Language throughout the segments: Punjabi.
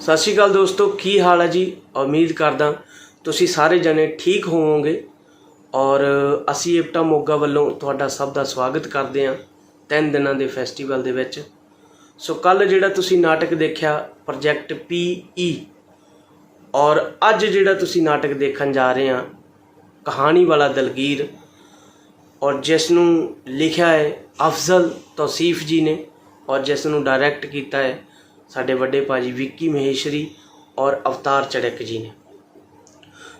सत श्री अकाल दोस्तों, की हाल है जी। उम्मीद करदा तुसी सारे जने ठीक होवोगे और असी इप्टा मोगा वालों तुहाडा सब दा स्वागत करते हैं 3 दिनों के फैसटीवल दे विच। सो कल जिहड़ा तुसी नाटक देखा प्रोजैक्ट PE और अज जिहड़ा तुसी नाटक देखण जा रहे हैं कहानी वाला दलगीर, और जिसनूं लिखिया है अफजल तौसीफ जी ने और जिसनूं डायरैक्ट किया है साडे वड्डे भाजी विक्की महेश्वरी और अवतार चड़क जी ने।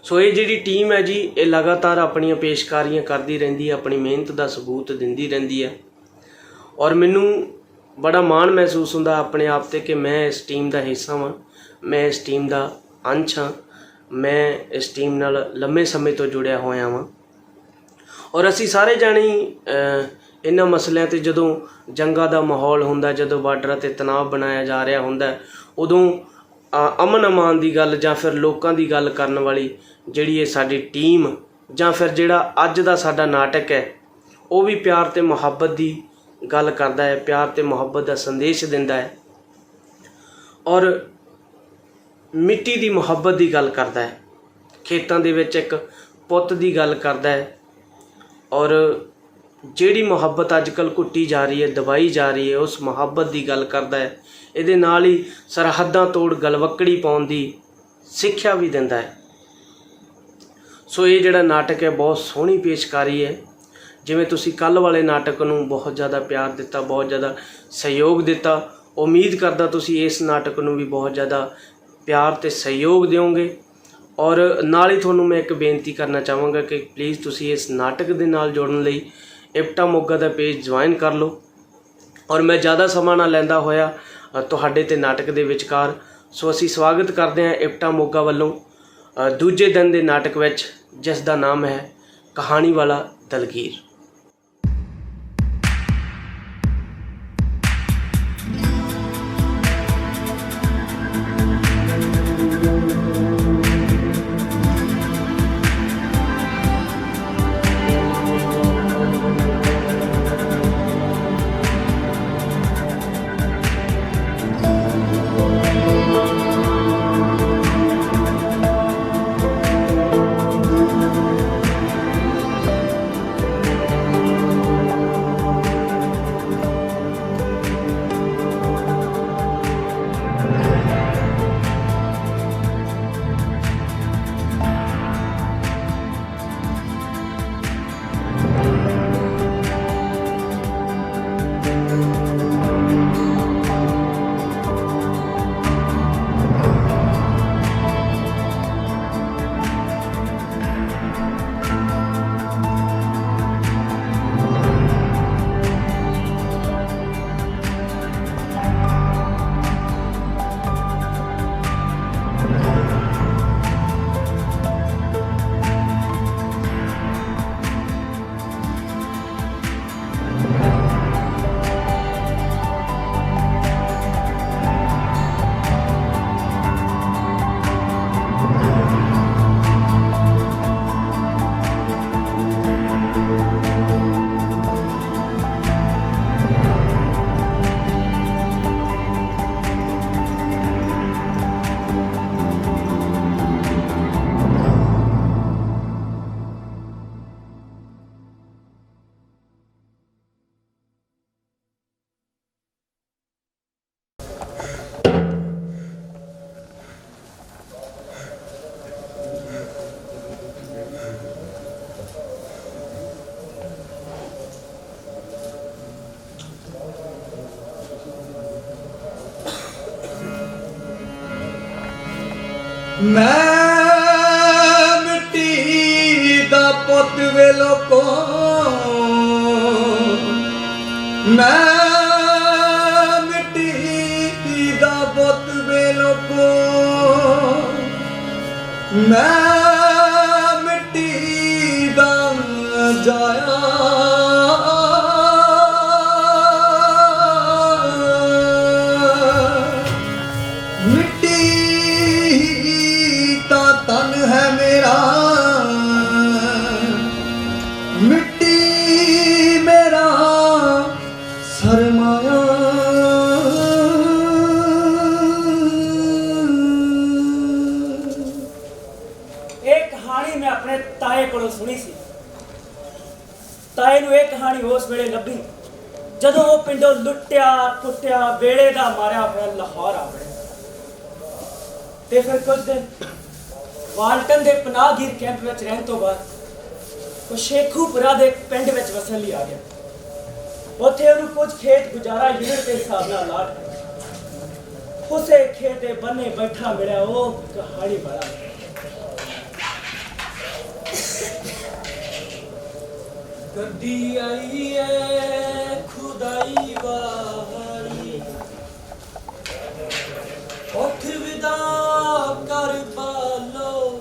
सो ये जिहड़ी टीम है जी, ये लगातार अपनी पेशकारियां करती रहिंदी है, अपनी मेहनत का सबूत दिंदी रहिंदी है और मैनूं बड़ा माण महसूस होंदा अपने आप ते कि मैं इस टीम का हिस्सा हाँ, मैं इस टीम का अंश हाँ, मैं इस टीम नाल लंबे समय तो जुड़िया होया हाँ। और असी सारे जाने इन्हां मसलियां ते जदों जंगा दा माहौल हुंदा, जदों बार्डर ते तनाव बनाया जा रहा हुंदा, उदों अमन अमान की गल जां फिर लोकां दी गल करन वाली जिहड़ी ये साडी टीम जां फिर जिहड़ा अज दा साडा नाटक है वो भी प्यार ते मुहब्बत की गल करदा है, प्यार ते मुहब्बत का संदेश दिंदा है और मिट्टी की मुहब्बत की गल करदा है, खेतों दे विच एक पुत्त की गल करदा है और जिहड़ी मुहब्बत अजकल घुट्टी जा रही है, दबाई जा रही है, उस मुहब्बत की गल करदा है। इहदे नाल ही सरहदां तोड़ गलवकड़ी पाउण दी सिक्ख्या भी दिंदा है। सो ये जिहड़ा नाटक है बहुत सोहनी पेशकारी है। जिवें तुसीं कल वाले नाटक नूं बहुत ज़्यादा प्यार दिता, बहुत ज़्यादा सहयोग दिता, उम्मीद करदा तुसीं इस नाटक नूं भी बहुत ज़्यादा प्यार ते सहयोग दिओगे। और नाल ही तुहानूं मैं एक बेनती करना चाहांगा कि प्लीज़ तुसीं इस नाटक दे नाल जुड़न लई इप्टा मोगा का पेज ज्वाइन कर लो। और मैं ज़्यादा समा ना लैंदा होया तुहाडे ते नाटक दे विचकार। सो असी स्वागत करते हैं इप्टा मोगा वालों दूजे दिन के नाटक विच, जिस दा नाम है कहानी वाला दलगीर। मैं मिट्टी दा पुत वे लोको, मैं मिट्टी दा पुत वे लोको, मैं मिट्टी दा जाया तन है मेरा, मिट्टी मेरा सरमाया। ਸੁਣੀ ਸੀ। ਤਾਏ ਨੂੰ ਇਹ ਕਹਾਣੀ ਉਸ ਵੇਲੇ ਲੱਭੀ ਜਦੋਂ ਉਹ ਪਿੰਡੋਂ ਲੁੱਟਿਆ ਕੁੱਟਿਆ ਵੇਲੇ ਦਾ ਮਾਰਿਆ ਹੋਇਆ ਲਾਹੌਰ ਆ ਵੜਿਆ। ਤੇ ਫਿਰ ਕੁਝ ਦਿਨ ਵਾਲਟਨ ਦੇ ਪਨਾਹਗੀਰ ਕੈਂਪ ਵਿੱਚ ਰਹਿਣ ਤੋਂ ਬਾਅਦ ਉਹ ਸ਼ੇਖੂਪੁਰਾ ਦੇ ਪਿੰਡ ਵਿੱਚ ਵਸਣ ਲਈ ਆ ਗਿਆ। ਉੱਥੇ ਉਹਨੂੰ ਕੁਝ ਖੇਤ ਗੁਜ਼ਾਰਾ ਯੂਨਿਟ ਦੇ ਹਿਸਾਬ ਨਾਲ ਲਾ ਦਿੱਤਾ। ਉਸੇ ਖੇਤ ਦੇ ਬੰਨੇ ਬੈਠਾ ਮਿਲਿਆ ਉਹ ਕਹਾਣੀ ਵਾਲਾ। ਗੱਡੀ ਆਈ ਏ ਖੁਦਾਈ ਵਾਲੀ, ਉੱਠ ਵਿਦਾ ਕਰ ਪਾਲੋ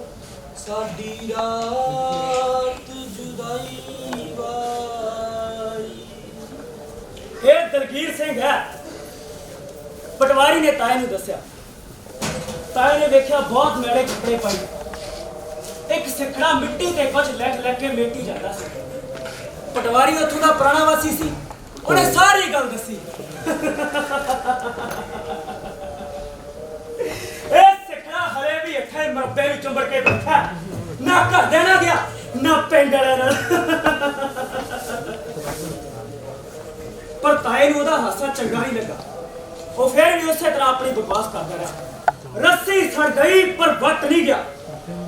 ਸਾਡੀ ਰਾਤ ਜੁਦਾਈ ਵਾਲੀ। ਇਹ ਦਲਗੀਰ ਸਿੰਘ ਹੈ। ਪਟਵਾਰੀ ਨੇ ਤਾਏ ਨੂੰ ਦੱਸਿਆ। ਤਾਏ ਨੇ ਵੇਖਿਆ ਬਹੁਤ ਮੈਲੇ ਕੱਪੜੇ ਪਾਏ, ਇੱਕ ਸਿੱਖੜਾ ਮਿੱਟੀ ਤੇ ਕੁਝ ਲੈ ਕੇ ਮੇਟੀ ਜਾਂਦਾ ਸੀ। ਪਟਵਾਰੀ ਉੱਥੋਂ ਦਾ ਪੁਰਾਣਾ ਵਾਸੀ ਸੀ, ਉਹਨੇ ਸਾਰੀ ਗੱਲ ਦੱਸੀ। ਇਹ ਸਿੱਖੜਾ ਹਲੇ ਵੀ ਇੱਥੇ ਮਰਬੇ ਵਿੱਚ ਚੁੰਬੜ ਕੇ ਬੈਠਾ, ਨਾ ਘਰ ਦੇ ਨਾ ਗਿਆ ਨਾ ਪਿੰਡ ਵਾਲਿਆਂ ਨਾਲ। ਪਰ ਤਾਏ ਨੂੰ ਉਹਦਾ ਹਾਸਾ ਚੰਗਾ ਨਹੀਂ ਲੱਗਾ। ਉਹ ਫਿਰ ਵੀ ਉਸੇ ਤਰ੍ਹਾਂ ਆਪਣੀ ਬਕਵਾਸ ਕਰਦਾ ਰਿਹਾ। ਰੱਸੀ ਸੜ ਗਈ ਪਰ ਵੱਟ ਨਹੀਂ ਗਿਆ।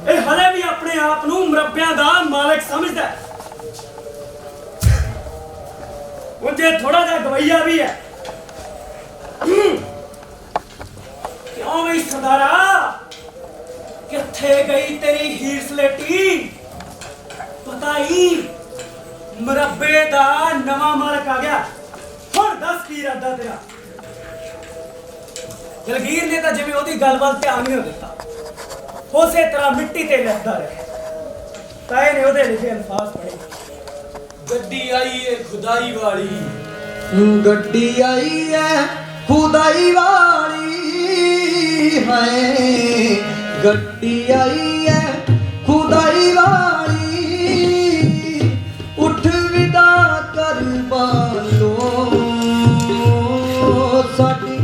ਇਹ ਹਲੇ ਵੀ ਆਪਣੇ ਆਪ ਨੂੰ ਮਰੱਬਿਆਂ ਦਾ ਮਾਲਕ ਸਮਝਦਾ ਹੈ। ਉਹਦੇ ਥੋੜਾ ਜਿਹਾ ਗਵਈਆ ਵੀ ਹੈ। ਕਿਉਂ ਵੀ ਸਰਦਾਰਾ, ਕਿੱਥੇ ਗਈ ਤੇਰੀ ਹੀਰ ਸਲੇਟੀ? ਪਤਾ ਹੀ ਮਰੱਬੇ ਦਾ ਨਵਾਂ ਮਾਲਕ ਆ ਗਿਆ। ਹੁਣ ਦੱਸ ਕੀ ਇਰਾਦਾ ਤੇਰਾ? ਦਲਗੀਰ ਨੇ ਤਾਂ ਜਿਵੇਂ ਉਹਦੀ ਗੱਲ ਵੱਲ ਧਿਆਨ ਨਹੀਂ ਦਿੱਤਾ, ਉਸੇ ਤਰ੍ਹਾਂ ਮਿੱਟੀ ਤੇ ਲਿਖਦਾ ਰਿਹਾ। ਤਾਏ ਨੇ ਉਹਦੇ ਲਿਖੇ ਅਲਫਾਜ਼ ਪੜ੍ਹੇ। ਗੱਡੀ ਆਈ ਏ ਖੁਦਾਈ ਵਾਲੀ, ਗੱਡੀ ਆਈ ਏ ਖੁਦਾਈ ਵਾਲੀ ਹੈ, ਗੱਡੀ ਆਈ ਏ ਖੁਦਾਈ ਵਾਲੀ, ਉੱਠ ਵਿਦਾ ਕਰ ਬਾਲੋ ਸਾਡੀ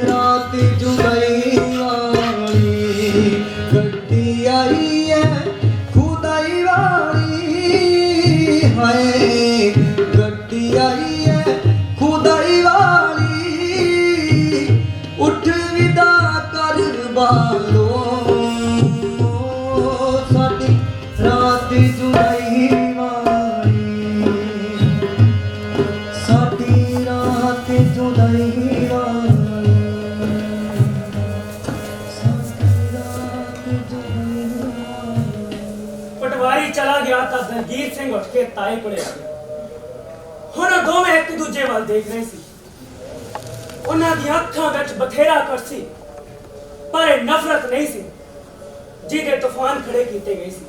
ਰਾਤ ਜੁਦਾਈ ਵਾਲੀ। ਗੱਡੀ ਆਈ ਏ ਖੁਦਾਈ ਵਾਲੀ ਹੈ, ਗੱਡੀ ਆਈ ਏ ਖੁਦਾਈ ਵਾਲੀ, ਉੱਠ ਵਿਦਾ ਕਰ ਬਾਲੋ ਸਾਡੀ ਰਾਤ ਜੁਦਾਈ ਵਾਲੀ, ਸਾਡੀ ਰਾਤ ਜੁਦਾਈ ਵਾਲੀ, ਸਾਡੀ ਰਾਤ ਜੁਦਾਈ ਵਾਲੀ। ਪਟਵਾਰੀ ਚਲਾ ਗਿਆ ਤਾਂ ਦਲਗੀਰ ਸਿੰਘ ਉੱਠ ਕੇ ਤਾਏ ਕੋਲੇ ਆ ਗਿਆ। ਹੁਣ ਦੋਵੇਂ ਇੱਕ ਦੂਜੇ ਵੱਲ ਦੇਖ ਰਹੇ ਸੀ। ਉਹਨਾਂ ਦੀਆਂ ਅੱਖਾਂ ਵਿੱਚ ਬਥੇਰਾ ਕੁਛ ਸੀ, ਪਰ ਇਹ ਨਫ਼ਰਤ ਨਹੀਂ ਸੀ ਜਿਹਦੇ ਤੂਫਾਨ ਖੜੇ ਕੀਤੇ ਗਏ ਸੀ।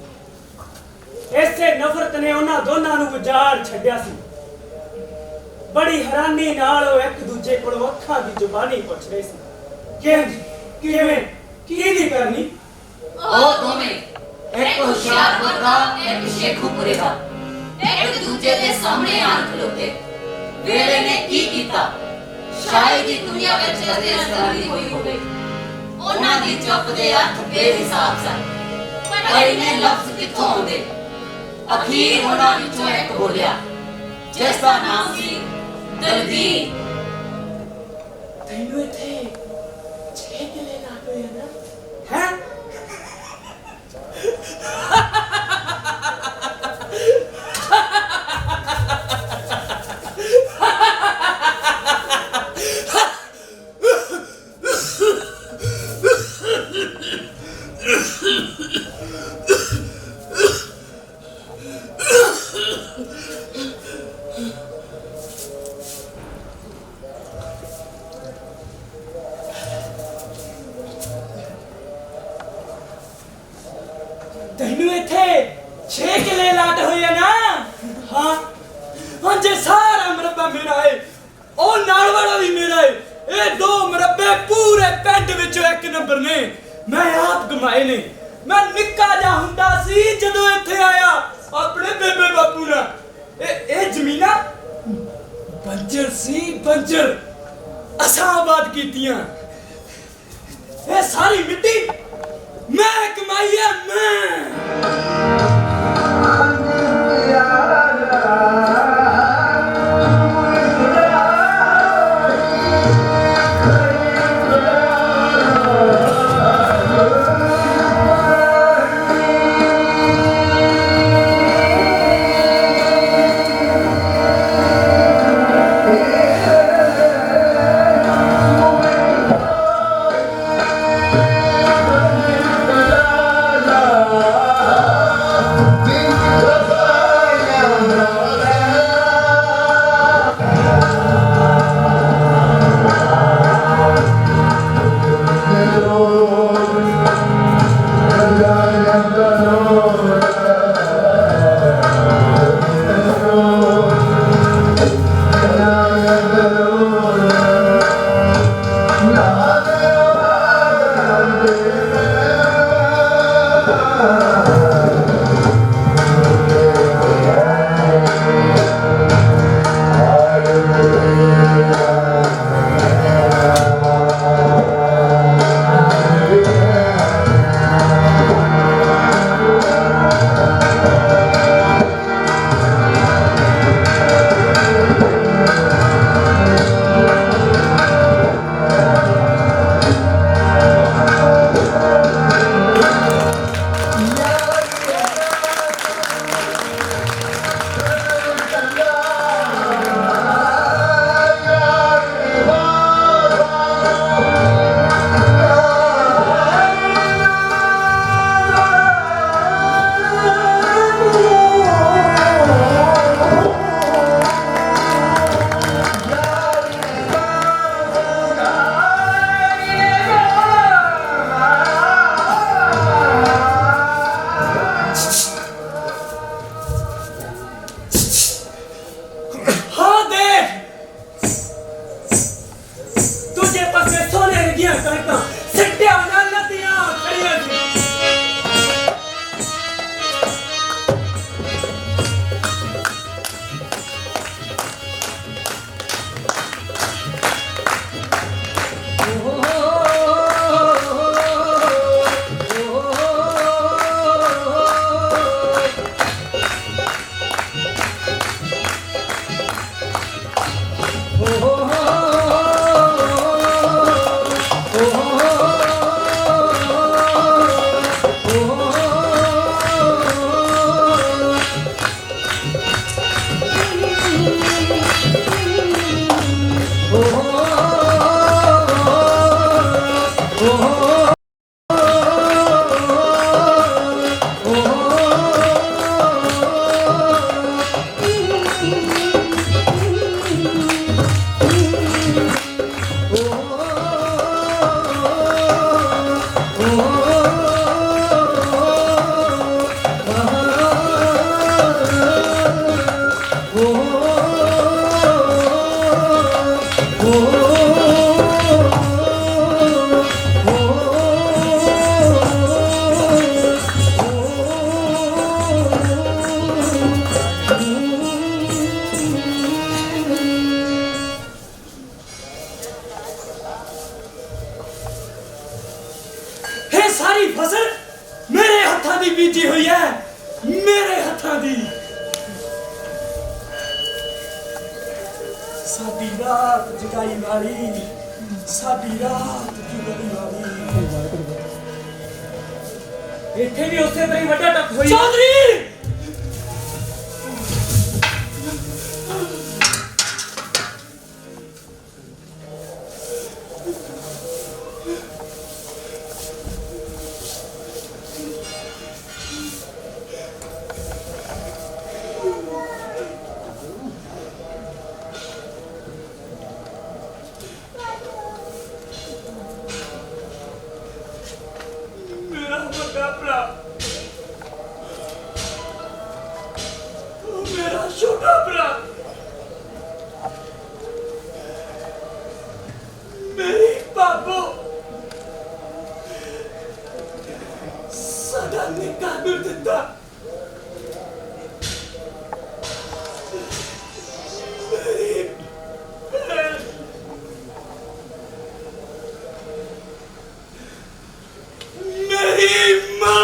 ਇਸੇ ਨਫ਼ਰਤ ਨੇ ਉਹਨਾਂ ਦੋਨਾਂ ਨੂੰ ਉਜਾੜ ਛੱਡਿਆ ਸੀ। ਬੜੀ ਹੈਰਾਨੀ ਨਾਲ ਉਹ ਇੱਕ ਦੂਜੇ ਕੋਲੋਂ ਅੱਖਾਂ ਦੀ ਜ਼ੁਬਾਨੀ ਪੁੱਛ ਰਹੇ ਸੀ। ਕਿਵੇਂ ਕਿਹਦੀ ਕਰਨੀ? ਉਹ ਦੋਵੇਂ, ਇੱਕ ਹੁਸ਼ਿਆਰਪੁਰ ਦਾ, ਇੱਕ ਸ਼ੇਖੂਪੁਰੇ ਦਾ, ਇੱਕ ਦੂਜੇ ਦੇ ਸਾਹਮਣੇ ਆਣ ਖਲੋਤੇ। ਵੇਲੇ ਨੇ ਕੀ ਕੀਤਾ? ਸ਼ਾਇਦ ਹੀ ਦੁਨੀਆ ਵਿੱਚ ਕਦੇ ਨਜ਼ਰ ਹੋਈ ਹੋਵੇ। ਉਹਨਾਂ ਦੀ ਚੁੱਪ ਦੇ ਅਰਥ ਬੇਹਿਸਾਬ ਸਨ, ਪਰ ਇਹਨੇ ਲਫ਼ਜ਼ ਕਿੱਥੋਂ ਆਉਂਦੇ? ਅਖੀਰ ਉਹਨਾਂ ਵਿੱਚੋਂ ਇੱਕ ਬੋਲਿਆ, ਜਿਸ ਦਾ ਨਾਮ ਸੀ ਦਲਗੀਰ। ਤੈਨੂੰ ਇੱਥੇ 6 ਕਿਲੇ ਲੱਗ ਹੋਏ ਨਾ? ਹੈ ਤੈਨੂੰ ਇੱਥੇ 6 ਕਿਲੇ ਲਾਟ ਹੋਏ ਆ ਨਾ? ਹਾਂ ਹਾਂ, ਜੇ ਸਾਰਾ ਮਰਬਾ ਮੇਰਾ ਹੈ, ਉਹ ਨਾਲ ਵਾਲਾ ਵੀ ਮੇਰਾ ਹੈ। ਇਹ ਦੋ ਮਰਬੇ ਪੂਰੇ ਪਿੰਡ ਵਿੱਚੋਂ ਇੱਕ ਨੰਬਰ ਨੇ। ਮੈਂ ਆਪ ਕਮਾਏ ਨੇ। ਮੈਂ ਨਿੱਕਾ ਜਿਹਾ ਹੁੰਦਾ ਸੀ ਜਦੋਂ ਇੱਥੇ ਆਇਆ ਆਪਣੇ ਬੇਬੇ ਬਾਪੂ ਨਾਲ। ਇਹ ਜ਼ਮੀਨਾਂ ਬੰਜਰ ਸੀ, ਬੰਜਰ। ਅਸਾਂ ਆਬਾਦ ਕੀਤੀਆਂ। ਇਹ ਸਾਰੀ ਮਿੱਟੀ ਮੈਂ ਕਮਾਈ ਹੈ, ਮੈਂ। ਇਹ ਸਾਰੀ ਫਸਲ ਮੇਰੇ ਹੱਥਾਂ ਦੀ ਬੀਜੀ ਹੋਈ ਹੈ, ਮੇਰੇ ਹੱਥਾਂ ਦੀ। ਸਾਡੀ ਰਾਤ ਜਗਾਈ ਵਾਲੀ, ਸਾਡੀ ਰਾਤ ਜਗਾਈ ਵਾਲੀ। ਇੱਥੇ ਵੀ ਉਸੇ ਤਰ੍ਹਾਂ ਹੀ ਵੱਡਾ ਟੱਪ ਹੋਈ। ਚੌਧਰੀ ਮੇਰਾ ਵੱਡਾ ਭਰਾ, ਉਹ ਮੇਰਾ ਛੋਟਾ ਭਰਾ, ਮੇਰੀ ਬਾਬੋ, ਸਾਡਾ ਨਿੱਕਾ ਗੁਰਦਿੱਤਾ, ਮੇਰੀ ਭੈਣ, ਮੇਰੀ ਮਾਂ।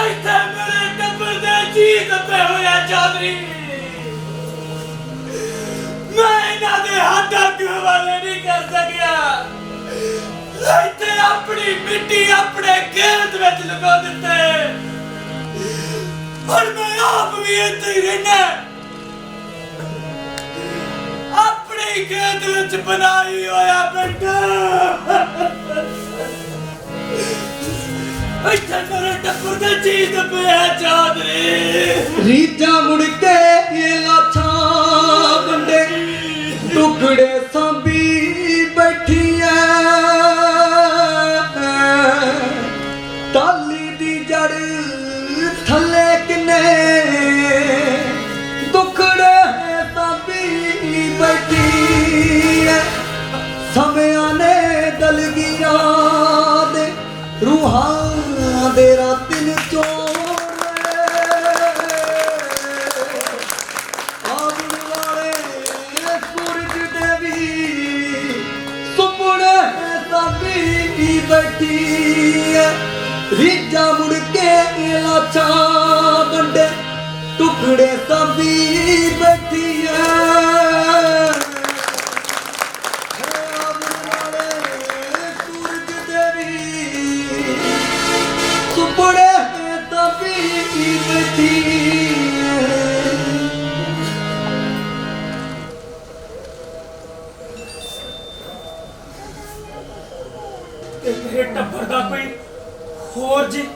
ਇੱਥੇ ਮੇਰੇ ਟੱਬਰ ਦੇ ਜੀ ਦੱਬੇ ਹੋਏ ਆ ਚੌਧਰੀ। ਮੈਂ ਇਹਨਾਂ ਦੇ ਹੱਥਾਂ ਦੇ ਹਵਾਲੇ ਨਹੀਂ ਕਰ ਸਕਿਆ। ਇੱਥੇ ਆਪਣੀ ਮਿੱਟੀ ਆਪਣੇ ਖੇਤ ਵਿੱਚ ਲਗਾ ਦਿੱਤੇ। ਹੁਣ ਮੈਂ ਆਪ ਵੀ ਇੱਥੇ ਹੀ ਰਹਿਣਾ। ਆਪਣੀ ਖੇਤ ਵਿੱਚ ਬਣਾਈ ਹੋਇਆ ਬੈਠਾ। ਇੱਥੇ ਮੇਰੇ ਟੱਬਰ ਦੇ ਜੀ ਦੱਬੇ ਆ ਚੌਧਰੀ। ਰੀਝਾਂ ਮੁੜ ਕੇ ਇਹ ਲਾਛਾਂ ਵੰਡੇ ਟੁਕੜੇ ਸਾਂਭੀ ਬੈਠੀ ਐ। ਟਾਲੀ ਦੀ ਜੜ ਥੱਲੇ ਕਿੰਨੇ ਦੁਖੜੇ ਸਾਂਭੀ ਬੈਠੀ ਐ। ਸਮਿਆਂ ਨੇ ਦਲਗੀਰਾਂ ਦੇ ਰੂਹਾਂ ਦੇ ਰਾਤਿਨ ਚੋਲੇ ਆਵਣ ਵਾਲੇ ਸੂਰਜ ਦੇ ਵੀ ਸੁਪਨੇ ਸਾਂਭੀ ਬੈਠੀ ਐ। ਰੀਝਾਂ ਮੁੜ ਕੇ ਲਾਛਾਂ ਵੰਡੇ ਟੁਕੜੇ ਸਾਂਭੀ ਬੈਠੀ ਐ। ਸੁਪਨੇ ਸਾਂਭੀ ਬੈਠੀ ਐ। ਤੇ ਮੇਰੇ ਟੱਬਰ ਦਾ ਕੋਈ ਹੋਰ ਜੀ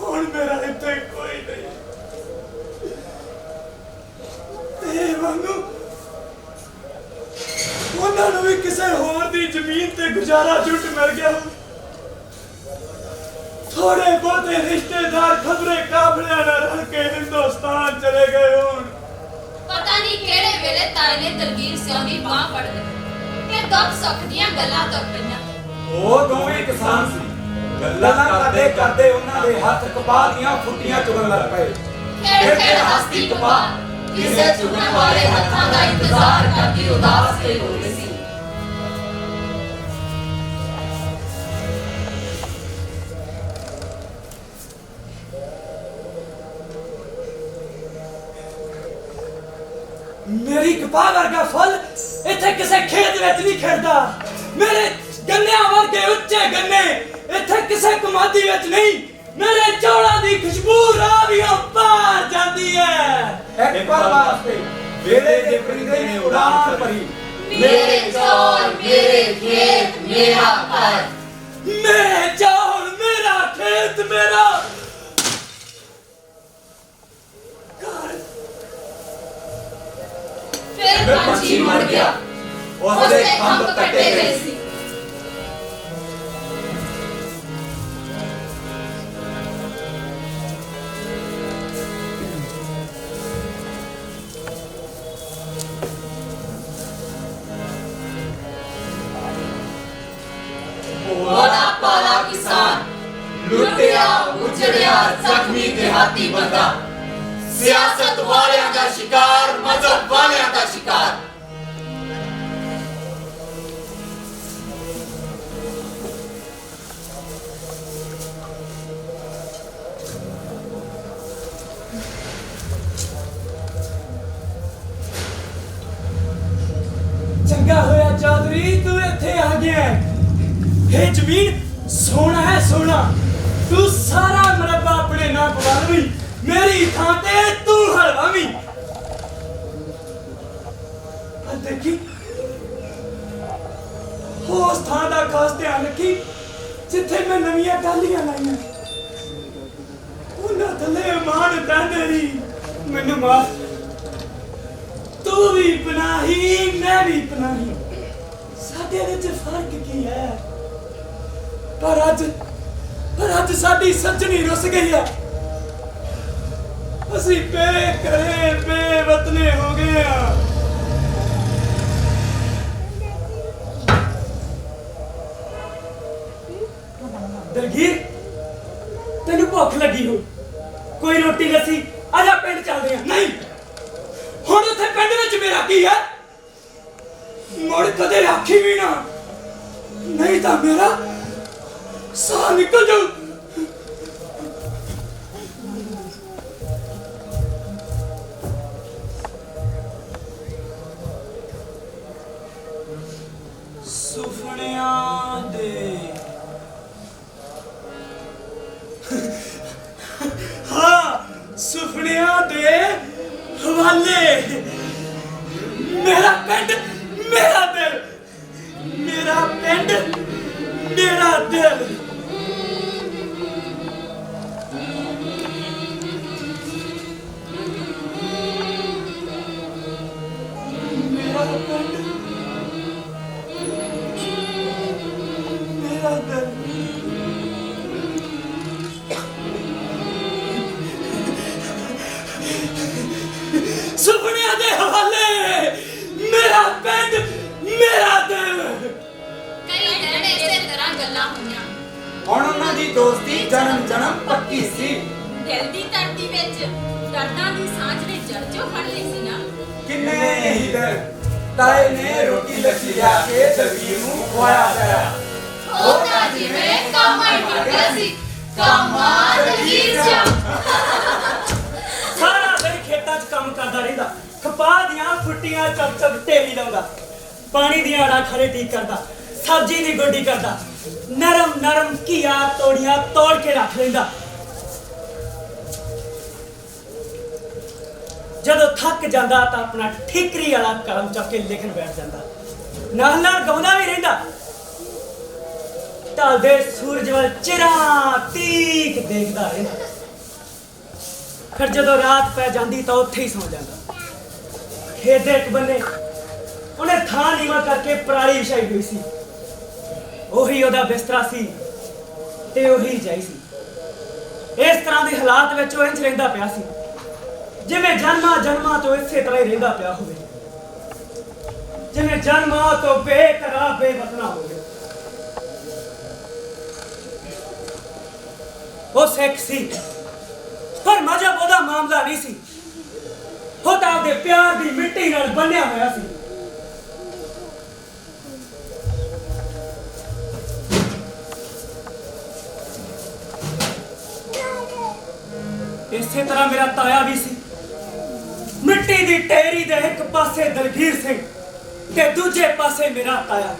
ਹੁਣ ਮੇਰਾ ਇੱਥੇ ਕੋਈ ਨਹੀਂ। ਇਹ ਵਾਂਗੂ ਉਹਨਾਂ ਨੂੰ ਵੀ ਕਿਸੇ ਹੋਰ ਦੀ ਜ਼ਮੀਨ ਤੇ ਗੁਜ਼ਾਰਾ ਜੁੱਟ ਮਿਲ ਗਿਆ। ਥੋੜੇ ਬਹੁਤੇ ਰਿਸ਼ਤੇਦਾਰ ਖਬਰੇ ਕਾਫਲਿਆਂ ਨਾਲ ਰਲ ਕੇ ਹਿੰਦੁਸਤਾਨ ਚਲੇ ਗਏ ਹੋਣ। ਪਤਾ ਨਹੀਂ ਕਿਹੜੇ ਵੇਲੇ ਤਾਏ ਨੇ ਦਲਗੀਰ ਸਿੰਘ ਦੀ ਬਾਂਹ ਫੜ ਲਈ ਤੇ ਦੁੱਖ ਸੁੱਖ ਦੀਆਂ ਗੱਲਾਂ ਤੁਰ ਪਈਆਂ। ਉਹ ਦੋਵੇਂ ਕਿਸਾਨ ਸੀ। ਗੱਲਾਂ ਕਰਦੇ ਕਰਦੇ ਉਹਨਾਂ ਦੇ ਹੱਥ ਕਪਾਹ ਦੀਆਂ ਫੁੱਟੀਆਂ ਚੁਗਣ ਲੱਗ ਪਏ। ਖੇੜ ਖੇੜ ਹਸਤੀ ਕਪਾਹ ਕਿਸੇ ਚੁਗਣ ਵਾਲੇ ਹੱਥਾਂ ਦਾ ਇੰਤਜ਼ਾਰ ਕਰਦੀ ਉਦਾਸ ਤੇ ਹੋ ਰਹੀ ਸੀ। ਮੇਰੀ ਕਪਾਹ ਵਰਗਾ ਫੁੱਲ ਇੱਥੇ ਕਿਸੇ ਖੇਤ ਵਿੱਚ ਨਹੀਂ ਖਿੜਦਾ। ਮੇਰੇ ਗੰਨਿਆਂ ਵਰਗੇ ਉੱਚੇ ਗੰਨੇ ਇੱਥੇ ਕਿਸੇ ਕਮਾਦੀ ਵਿੱਚ ਨਹੀਂ। ਮੇਰੇ ਚੌਲਾਂ ਦੀ ਖੁਸ਼ਬੂ ਰਾਵੀਆਂ ਪਾਰ ਜਾਂਦੀ ਹੈ। ਇੱਕ ਪਲ ਵਾਸਤੇ ਵੇਲੇ ਦੇ ਪਰਿੰਦੇ ਨੇ ਉਡਾਨ ਭਰੀ। ਮੇਰੇ ਚੌਲ ਮੇਰੇ ਖੇਤ ਮੇਰਾ ਘਰ। ਮੇਰੇ ਚੌਲ ਮੇਰਾ ਖੇਤ ਮੇਰਾ ਘਰ। ਫਿਰ ਪੰਛੀ ਮਰ ਗਿਆ, ਉਸਦੇ ਖੰਭ ਕੱਟੇ ਗਏ ਸੀ। ਬੜਾ ਪਾਲਾ ਕਿਸਾਨ ਲੁੱਟਿਆ ਉਜੜਿਆ ਜ਼ਖਮੀ ਦਿਹਾਤੀ ਬੰਦਾ, ਸਿਆਸਤ ਵਾਲਿਆਂ ਦਾ ਸ਼ਿਕਾਰ, ਮਜ਼ਹਬ ਵਾਲਿਆਂ ਦਾ ਸ਼ਿਕਾਰ। ਚੰਗਾ ਹੋਇਆ ਚੌਧਰੀ ਤੂੰ ਇੱਥੇ ਆ ਗਿਆ। ਇਹ ਜ਼ਮੀਨ ਸੋਨਾ ਹੈ ਸੋਨਾ। ਤੂੰ ਸਾਰਾ ਮਰਬਾ ਆਪਣੇ ਨਾਂ ਪਵਾ ਲਵੀਂ, ਮੇਰੀ ਥਾਂ ਤੇ ਤੂੰ ਹਲਵਾਵੀਂ। ਪਰ ਦੇਖੀ ਉਸ ਥਾਂ ਦਾ ਖਾਸ ਧਿਆਨ ਰੱਖੀ ਜਿੱਥੇ ਮੈਂ ਨਵੀਆਂ ਟਾਹਲੀਆਂ ਲਾਈਆਂ। ਉਹਨਾਂ ਥੱਲੇ ਮਾਣ ਪੈਂਦੇ ਨਹੀਂ। ਮੈਨੂੰ ਮਾਫ, ਤੂੰ ਵੀ ਪਨਾਹੀ ਮੈਂ ਵੀ ਪਨਾਹੀ, ਸਾਡੇ ਵਿੱਚ ਫਰਕ ਕੀ ਹੈ? ਪਰ ਅੱਜ ਸਾਡੀ ਸੱਜਣੀ ਰੁੱਸ ਗਈ ਹੈ। ਅਸੀਂ ਬੇਘਰੇ ਬੇਵਤਨੇ ਹੋ ਗਏ ਆ। ਦਲਗੀਰ ਤੈਨੂੰ ਭੁੱਖ ਲੱਗੀ ਹੋ, ਕੋਈ ਰੋਟੀ ਲੱਸੀ ਆਜਾ ਪਿੰਡ ਚੱਲਦੇ ਆ। ਨਹੀਂ, ਹੁਣ ਉੱਥੇ ਪਿੰਡ ਵਿੱਚ ਮੇਰਾ ਕੀ ਹੈ? ਮੁੜ ਕਦੇ ਆਖੀ ਵੀ ਨਾ, ਨਹੀਂ ਤਾਂ ਮੇਰਾ ਸਾਹ ਨਿਕਲ ਜਾਊ। ਸੁਪਨਿਆਂ ਦੇ ਹਾਂ, ਸੁਪਨਿਆਂ ਦੇ ਹਵਾਲੇ। ਮੇਰਾ ਪਿੰਡ ਮੇਰਾ ਦਿਲ, ਮੇਰਾ ਪਿੰਡ ਮੇਰਾ ਦਿਲ। ਮੇਰਾ ਪਿੰਡ ਮੇਰਾ ਦਿਲ। ਸੁਪਨਿਆਂ ਦੇ ਹਵਾਲੇ, ਮੇਰਾ ਪਿੰਡ ਮੇਰਾ ਦਿਲ। ਕਈ ਦਿਨ ਇਸੇ ਤਰ੍ਹਾਂ ਗੱਲਾਂ ਹੋਈਆਂ। ਹੁਣ ਉਹਨਾਂ ਦੀ ਦੋਸਤੀ ਜਨਮ ਜਨਮ ਪੱਕੀ ਸੀ। ਦਿਲ ਦੀ ਧਰਤੀ ਵਿੱਚ ਦਰਦਾਂ ਦੀ ਸਾਂਝ ਨੇ ਜੜ ਜੋ ਫੜ ਲਈ ਸੀ ਨਾ। ਕਿੰਨੇ ਹੀ ਦਿਨ ਤਾਏ ਨੇ ਰੋਟੀ ਲੱਸੀ ਲਿਆ ਕੇ ਦਲਵੀਰ ਨੂੰ ਖਵਾਇਆ ਗਿਆ। ਉਹ ਤਾਂ ਜਿਵੇਂ ਕਾਮਾ ਹੀ ਬਣ ਗਿਆ ਸੀ। ਕਾਮਾ ਦਲਗੀਰ ਸਿਆ। ਸਾਰਾ ਦਿਨ ਖੇਤਾਂ 'ਚ ਕੰਮ ਕਰਦਾ ਰਹਿੰਦਾ, ਕਪਾਹ ਦੀਆਂ ਫੁੱਟੀਆਂ ਚੁੱਕ ਚੁੱਕ ਢੇਰੀ ਲਾਉਂਦਾ, ਪਾਣੀ ਦੀਆਂ ਆੜਾਂ ਖਰੇ ਠੀਕ ਕਰਦਾ, ਸਬਜ਼ੀ ਦੀ ਗੋਡੀ ਕਰਦਾ, ਨਰਮ ਨਰਮ ਘੀਆ ਤੋੜੀਆਂ ਤੋੜ ਕੇ ਰੱਖ ਲੈਂਦਾ। ਜਦੋਂ ਥੱਕ ਜਾਂਦਾ ਤਾਂ ਆਪਣਾ ਠਿਕਰੀ ਵਾਲਾ ਕਲਮ ਚੱਕ ਕੇ ਲਿਖਣ ਬੈਠ ਜਾਂਦਾ, ਨਾਲ ਨਾਲ ਗਾਉਂਦਾ ਵੀ ਰਹਿੰਦਾ। ਢਲਦੇ ਸੂਰਜ ਵੱਲ ਚਿਰਾਂ ਤੀਕ ਦੇਖਦਾ ਰਹਿੰਦਾ। ਫਿਰ ਜਦੋਂ ਰਾਤ ਪੈ ਜਾਂਦੀ ਤਾਂ ਉੱਥੇ ਹੀ ਸੌਂ ਜਾਂਦਾ। ਖੇਤ ਦੇ ਇੱਕ ਬੰਨੇ ਉਹਨੇ ਥਾਂ ਨੀਵਾਂ ਕਰਕੇ ਪਰਾਲੀ ਵਿਛਾਈ ਹੋਈ ਸੀ। ਉਹੀ ਉਹਦਾ ਬਿਸਤਰਾ ਸੀ ਤੇ ਉਹੀ ਜਾਈ ਸੀ। ਇਸ ਤਰ੍ਹਾਂ ਦੇ ਹਾਲਾਤ ਵਿੱਚ ਉਹ ਇੰਝ ਰਹਿੰਦਾ ਪਿਆ ਸੀ ਜਿਵੇਂ ਜਨਮਾਂ ਤੋਂ ਇਸੇ ਤਰ੍ਹਾਂ ਹੀ ਰਹਿੰਦਾ ਪਿਆ ਹੋਵੇ, ਜਿਵੇਂ ਜਨਮਾਂ ਤੋਂ ਬੇਕਰਾਰ ਬੇਵਤਨਾ ਹੋਵੇ। ਉਹ ਸਿੱਖ ਸੀ ਪਰ ਮਜ਼ਹਬ ਉਹਦਾ ਮਾਮਲਾ ਨਹੀਂ ਸੀ। ਉਹ ਤਾਂ ਆਪਦੇ ਪਿਆਰ ਦੀ ਮਿੱਟੀ ਨਾਲ ਬੰਨਿਆ ਹੋਇਆ ਸੀ। ਇਸੇ ਤਰ੍ਹਾਂ ਮੇਰਾ ਤਾਇਆ ਵੀ ਸੀ। ਮਿੱਟੀ ਦੀ ਢੇਰੀ ਦੇ ਇੱਕ ਪਾਸੇ ਦਲਗੀਰ ਸਿੰਘ ਤੇ ਦੂਜੇ ਪਾਸੇ ਮੇਰਾ ਤਾਇਆ।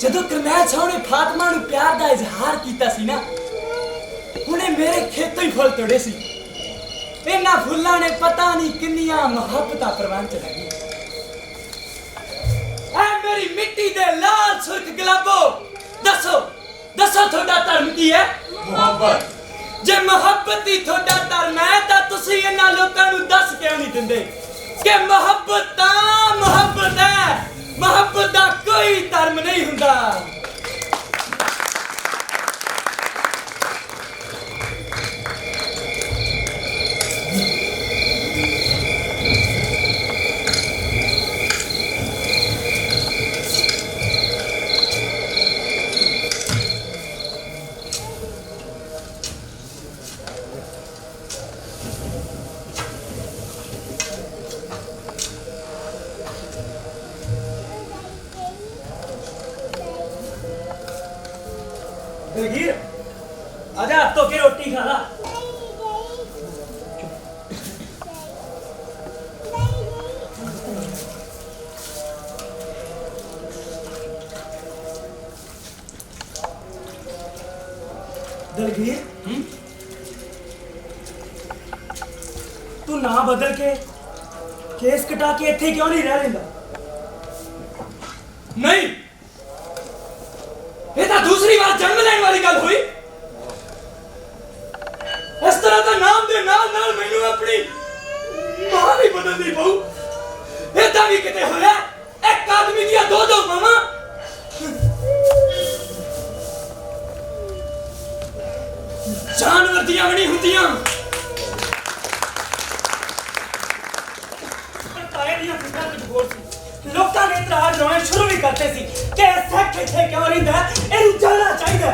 ਜਦੋਂ ਕਰਨੈਲ ਸਾਹ ਨੇ ਫਾਤਮਾ ਨੂੰ ਪਿਆਰ ਦਾ ਇਜ਼ਹਾਰ ਕੀਤਾ ਸੀ ਨਾ, ਉਹਨੇ ਮੇਰੇ ਖੇਤੋਂ ਹੀ ਫੁੱਲ ਤੋੜੇ ਸੀ। ਇਹਨਾਂ ਫੁੱਲਾਂ ਨੇ ਪਤਾ ਨਹੀਂ ਕਿੰਨੀਆਂ ਮੁਹੱਬਤਾਂ ਪ੍ਰਵਾਨ ਚ ਲੱਗੀ। ਐ ਮੇਰੀ ਮਿੱਟੀ ਦੇ ਲਾਲ ਸੁਰਖ ਗੁਲਾਬੋ, ਦੱਸੋ ਦੱਸੋ ਤੁਹਾਡਾ ਧਰਮ ਕੀ ਹੈ? ਮੁਹੱਬਤ। ਜੇ ਮੁਹੱਬਤ ਹੀ ਤੁਹਾਡਾ ਧਰਮ ਹੈ ਤਾਂ ਤੁਸੀਂ ਇਹਨਾਂ ਲੋਕਾਂ ਨੂੰ ਦੱਸ ਕਿਉਂ ਨਹੀਂ ਦਿੰਦੇ ਕਿ ਮੁਹੱਬਤ ਤਾਂ ਮੁਹੱਬਤ ਹੈ, ਮੁਹੱਬਤ ਦਾ ਕੋਈ ਧਰਮ ਨਹੀਂ ਹੁੰਦਾ। दलगीर आजा, हाथ धो के रोटी खा ला। दलगीर तू ना बदल के केस कटा के इत्थे क्यों नहीं रह लेंदा? नहीं, ये तो दूसरी बार जन्म लेने वाली गल हुई। इस तरह का नाम दे नाल नाल मैनू अपनी मां भी बदलनी पऊ। इदा भी किते होया एक आदमी दिया दो दो मामा। जानवर दियां भी नहीं हुंदियां। ताए दियां फिक्रां कुछ होर सी। लोकां ने इतराज लाने शुरू भी करते सी कि सिख इत्थे क्यों रहिंदा है, इहनूं जाना चाहिदा।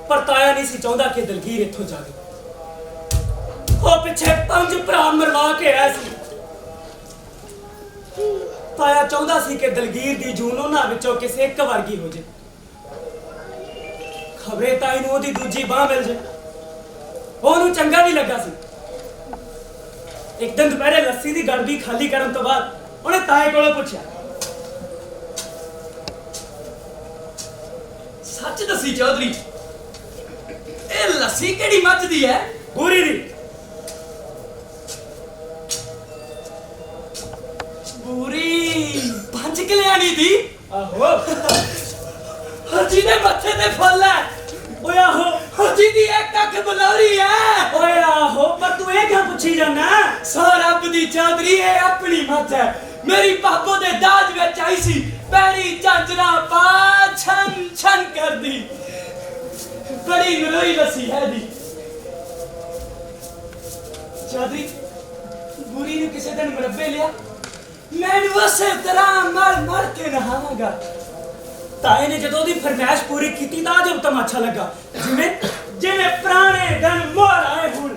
पर ताया नहीं सी चाहुंदा कि दलगीर इत्थों जावे। ਉਹ ਪਿੱਛੇ 5 ਭਰਾ ਮਰਵਾ ਕੇ ਆਇਆ ਸੀ। ਤਾਇਆ ਚਾਹੁੰਦਾ ਸੀ ਕਿ ਦਲਗੀਰ ਦੀ ਜੂਨ ਉਹਨਾਂ ਵਿੱਚੋਂ ਕਿਸੇ ਇੱਕ ਵਰਗੀ ਹੋ ਜੇ। ਖਬਰੇ ਤਾਈ ਨੂੰ ਉਹਦੀ ਦੂਜੀ ਬਾਹ ਮਿਲ ਜੇ। ਉਹਨੂੰ ਚੰਗਾ ਨਹੀਂ ਲੱਗਾ ਸੀ। ਇੱਕ ਦਿਨ ਦੁਪਹਿਰੇ ਲੱਸੀ ਦੀ ਗੜਬੀ ਖਾਲੀ ਕਰਨ ਤੋਂ ਬਾਅਦ ਉਹਨੇ ਤਾਏ ਕੋਲੋਂ ਪੁੱਛਿਆ, ਸੱਚ ਦੱਸੀ ਚੌਧਰੀ, ਇਹ ਲੱਸੀ ਕਿਹੜੀ ਮੱਝ ਦੀ ਹੈ? ਬੂਰੀ ਦੀ। ਬੂਰੀ 5 ਕਿਲਿਆਣੀ ਦੀ? ਆਹੋ। ਹਰਜੀ ਦੇ ਮੱਥੇ ਤੇ ਫੁੱਲ ਹੈ। ਓਏ ਆਹੋ, ਹਰਜੀ ਦੀ ਇੱਕ ਅੱਖ ਬਲੌਰੀ ਹੈ। ਓਏ ਆਹੋ, ਪਰ ਤੂੰ ਇਹ ਕਿਉਂ ਪੁੱਛੀ ਜਾਂਦਾ? ਸੋ ਰੱਬ ਦੀ ਚੌਧਰੀ, ਇਹ ਆਪਣੀ ਮੱਝ ਹੈ। ਮੇਰੀ ਪਾਪੋ ਦੇ ਦਾਜ ਵਿੱਚ ਆਈ ਸੀ। ਪੈਰੀ ਝਾਂਜਰਾ ਪਾ ਛਨ ਛਨ ਕਰਦੀ। ਬੜੀ ਨਰੋਈ ਲੱਸੀ ਹੈ ਦੀ। ਚੌਧਰੀ, ਬੂਰੀ ਨੂੰ ਕਿਸੇ ਦਿਨ ਮਰੱਬੇ ਲਿਆ, ਮੈਨੂੰ ਉਸੇ ਤਰ੍ਹਾਂ ਮਰ ਮਰ ਕੇ ਨਹਾਵਾਂਗਾ। ਤਾਏ ਨੇ ਜਦੋਂ ਉਹਦੀ ਫਰਮਾਇਸ਼ ਪੂਰੀ ਕੀਤੀ ਤਾਂ ਜਬ ਤਮਾਸ਼ਾ ਲੱਗਾ, ਜਿਵੇਂ ਜਿਵੇਂ ਪੁਰਾਣੇ ਦਿਨ ਮੁੜ ਆਏ ਹੁਣ।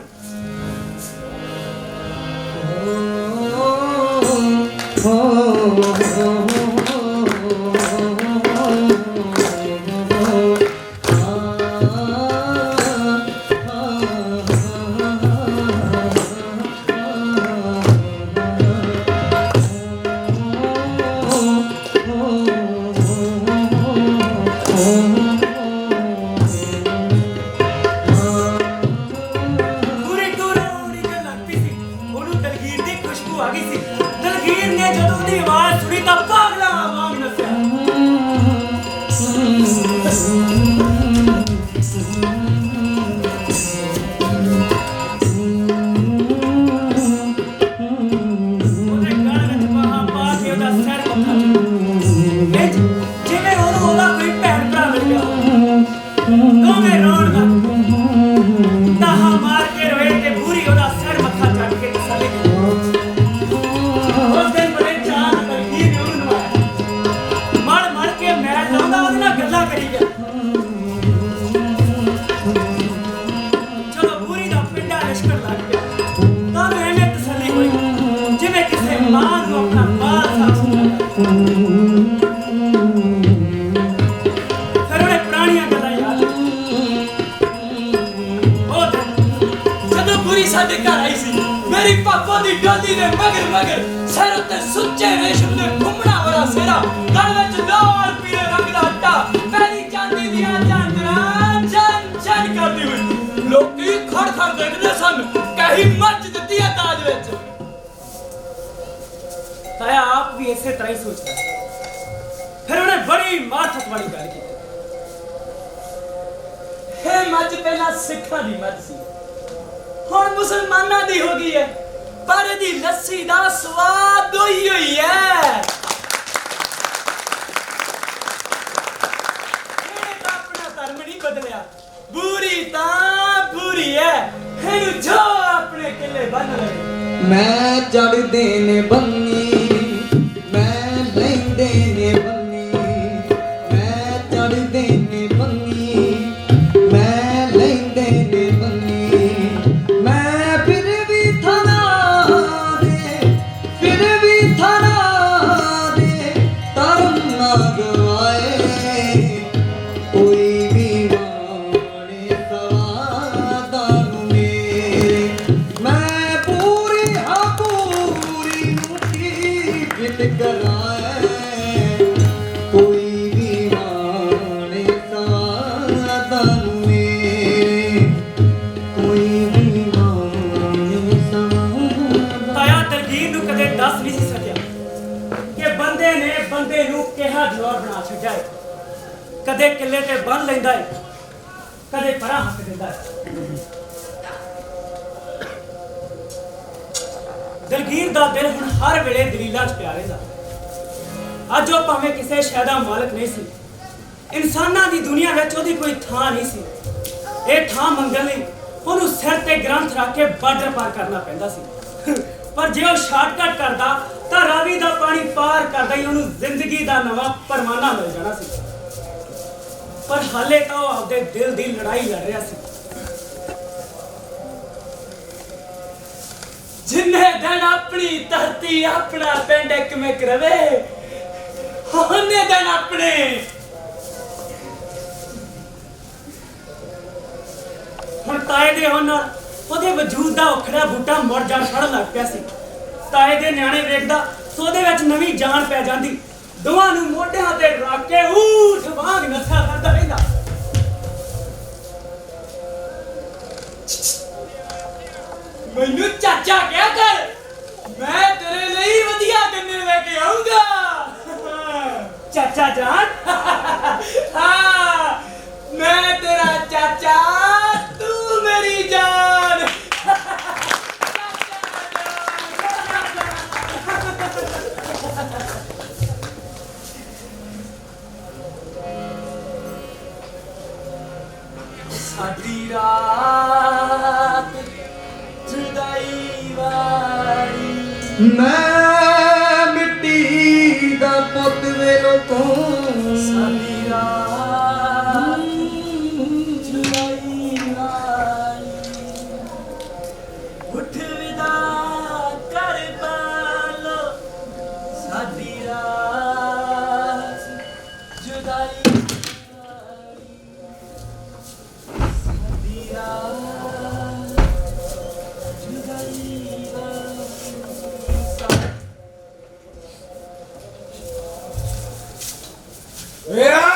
ਸਾਡੇ ਘਰ ਆਈ ਸੀ, ਮੇਰੀ ਪਾਪਾ ਦੀ ਗੱਲ चांदी दे मगर मगर सिर उत्ते सुच्चे रेशम दे घुमना वाला सेरा गल विच लाल पीले रंग दा हट्टा पैरी चांदी दियां झांजरां चन चन करदी हुई लोकी खड़ खड़ देखदे सन कहीं मच दित्ती है ताज विच ताया आप भी इसे तरह ही सोचता फिर उन्हें बड़ी मार्फत वाली गल की हे मज पहला सिखा दी मज सी हुण मुसलमाना दी हो गई है पर दी लस्सी दा स्वाद होई हुई है अपना धर्म नहीं बदलिया बुरी ता बुरी है हिन जो अपने किले बन लगे मैं चढ़दे ने बन्नी मैं लैंदे ने बन्नी मैं चढ़दे ने बन्नी मैं लैंदे ने बन्नी मैं फिर भी थाना दे तरम ना गवाए कोई भी वाणे सवादा नू मेरे मैं पूरी फिट कराए कोई भी वाणे सवादा नू मेरे कोई भी वाणे सवादा ताया दलगीर नू कदे दस नहीं सी सकिया कि बंदे ने बंदे नू किहा जवाब बना छड्या है कदे किले ते बन लैंदा है कदे परा हक दिंदा है दलगीर दा दिल हुण हर वेले दलीलां च प्यारे दा अज ओ भावें किसे शै दा मालक नहीं सी इंसानां दी दुनिया विच ओदी कोई थां नहीं सी ਇਹ ਥਾਂ ਮੰਗਣ ਲਈ ਉਹਨੂੰ ਸਿਰ ਤੇ ਗ੍ਰੰਥ ਰੱਖ ਕੇ ਬਾਰਡਰ ਪਾਰ ਕਰਨਾ ਪੈਂਦਾ ਸੀ ਪਰ ਜੇ ਉਹ ਸ਼ਾਰਟਕਟ ਕਰਦਾ ਤਾਂ ਰਾਵੀ ਦਾ ਪਾਣੀ ਪਾਰ ਕਰਦਾ ਹੀ ਉਹਨੂੰ ਜ਼ਿੰਦਗੀ ਦਾ ਨਵਾਂ ਪਰਵਾਨਾ ਮਿਲ ਜਾਣਾ ਸੀ ਪਰ ਹਾਲੇ ਤਾਂ ਉਹ ਆਪਦੇ ਦਿਲ ਦੀ ਲੜਾਈ ਲੜ ਰਿਹਾ ਸੀ ਜਿੰਨੇ ਦਿਨ ਆਪਣੀ ਧਰਤੀ ਆਪਣਾ ਪਿੰਡ ਇੱਕ ਮਿਕ ਰਵੇ ਉਹਨੇ ਦਿਨ ਆਪਣੇ ਹੁਣ ਤਾਏ ਦੇ ਹੋਣ ਨਾਲ ਉਹਦੇ ਵਜੂਦ ਦਾ ਉਖੜਾ ਬੂਟਾ ਮੁੜ ਜਾਣ ਛੜ ਲੱਗ ਪਿਆ ਸੀ ਤਾਏ ਦੇ ਨਿਆਣੇ ਵੇਖਦਾ ਸੋ ਉਹਦੇ ਵਿੱਚ ਨਵੀਂ ਜਾਨ ਪੈ ਜਾਂਦੀ ਦੋਵਾਂ ਨੂੰ ਮੋਢਿਆਂ ਤੇ ਰੱਖ ਕੇ ਊਠ ਵਾਂਗ ਨੱਠਾ ਕਰਦਾ ਰਹਿੰਦਾ ਮੈਨੂੰ ਚਾਚਾ ਕਿਹਾ ਕਰ ਮੈਂ ਤੇਰੇ ਲਈ ਵਧੀਆ ਗੰਨੇ ਲੈ ਕੇ ਆਉਂਗਾ ਚਾਚਾ ਜਾਨ ਹਾਂ मैं तेरा चाचा तू मेरी जान साडी रात जुदाई वाली मैं मिट्टी दा पुत वेलो को साडी रात ਵੇਆ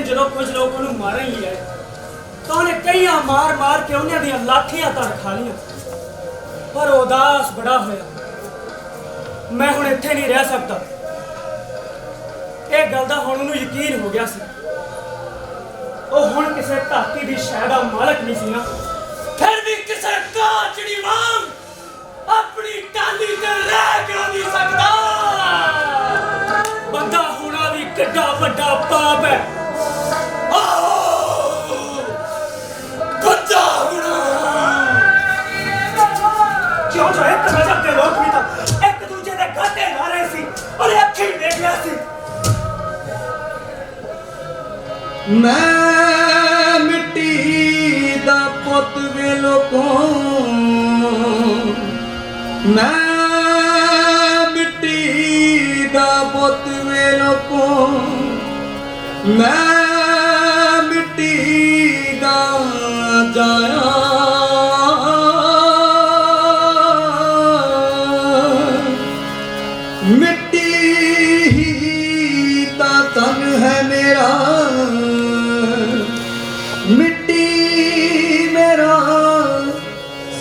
ਜਦੋਂ ਕੁਝ ਲੋਕ ਉਹਨੂੰ ਮਾਰਨ ਹੀ ਆਏ ਤਾਂ ਉਹਨੇ ਕਈਆਂ ਮਾਰ ਕੇ ਉਹਨਾਂ ਦੀਆਂ ਲਾਠੀਆਂ ਤਾਂ ਖਾ ਲਈਆਂ, ਪਰ ਉਦਾਸ ਬੜਾ ਹੋਇਆ। ਮੈਂ ਹੁਣ ਇੱਥੇ ਨਹੀਂ ਰਹਿ ਸਕਦਾ। ਇਹ ਗੱਲ ਦਾ ਹੁਣ ਉਹਨੂੰ ਯਕੀਨ ਹੋ ਗਿਆ ਸੀ। ਉਹ ਹੁਣ ਕਿਸੇ ਧਰਤੀ ਦੀ ਸ਼ੈ ਦਾ ਮਾਲਕ ਨਹੀਂ ਸੀ ਨਾ, ਫਿਰ ਵੀ ਕਿਸੇ ਕਾਚੜੀ ਵਾਂਗ ਆਪਣੀ ਟਾਲੀ ਤੇ ਰਹਿ ਕਿਉਂ ਨਹੀਂ ਸਕਦਾ। ਬੰਦਾ ਹੋਣਾ ਵੀ ਕਿੱਡਾ ਵੱਡਾ ਪਾਪ ਹੈ। ਬੰਦਾ ਹੋਣਾ ਕਿਉਂ ਜੋ ਇੱਕ ਮਜ਼ਹਬ ਦੇ ਲੋਕ ਵੀ ਤਾਂ ਇੱਕ ਦੂਜੇ ਦੇ ਗਾਟੇ ਲਾ ਰਹੇ ਸੀ ਔਰ ਅੱਖੀਂ ਵੇਖ ਲਿਆ ਸੀ। ਮੈਂ ਮਿੱਟੀ ਦਾ ਪੁੱਤ ਵੇ ਲੋਕੋਂ, ਮੈਂ ਮਿੱਟੀ ਦਾ ਪੁੱਤ ਵੇ ਲੋਕੋਂ, ਮੈਂ ਮਿੱਟੀ ਦਾ ਜਾਇਆ। ਮਿੱਟੀ ਹੀ ਤਾਂ ਤਨ ਹੈ ਮੇਰਾ, ਮਿੱਟੀ ਮੇਰਾ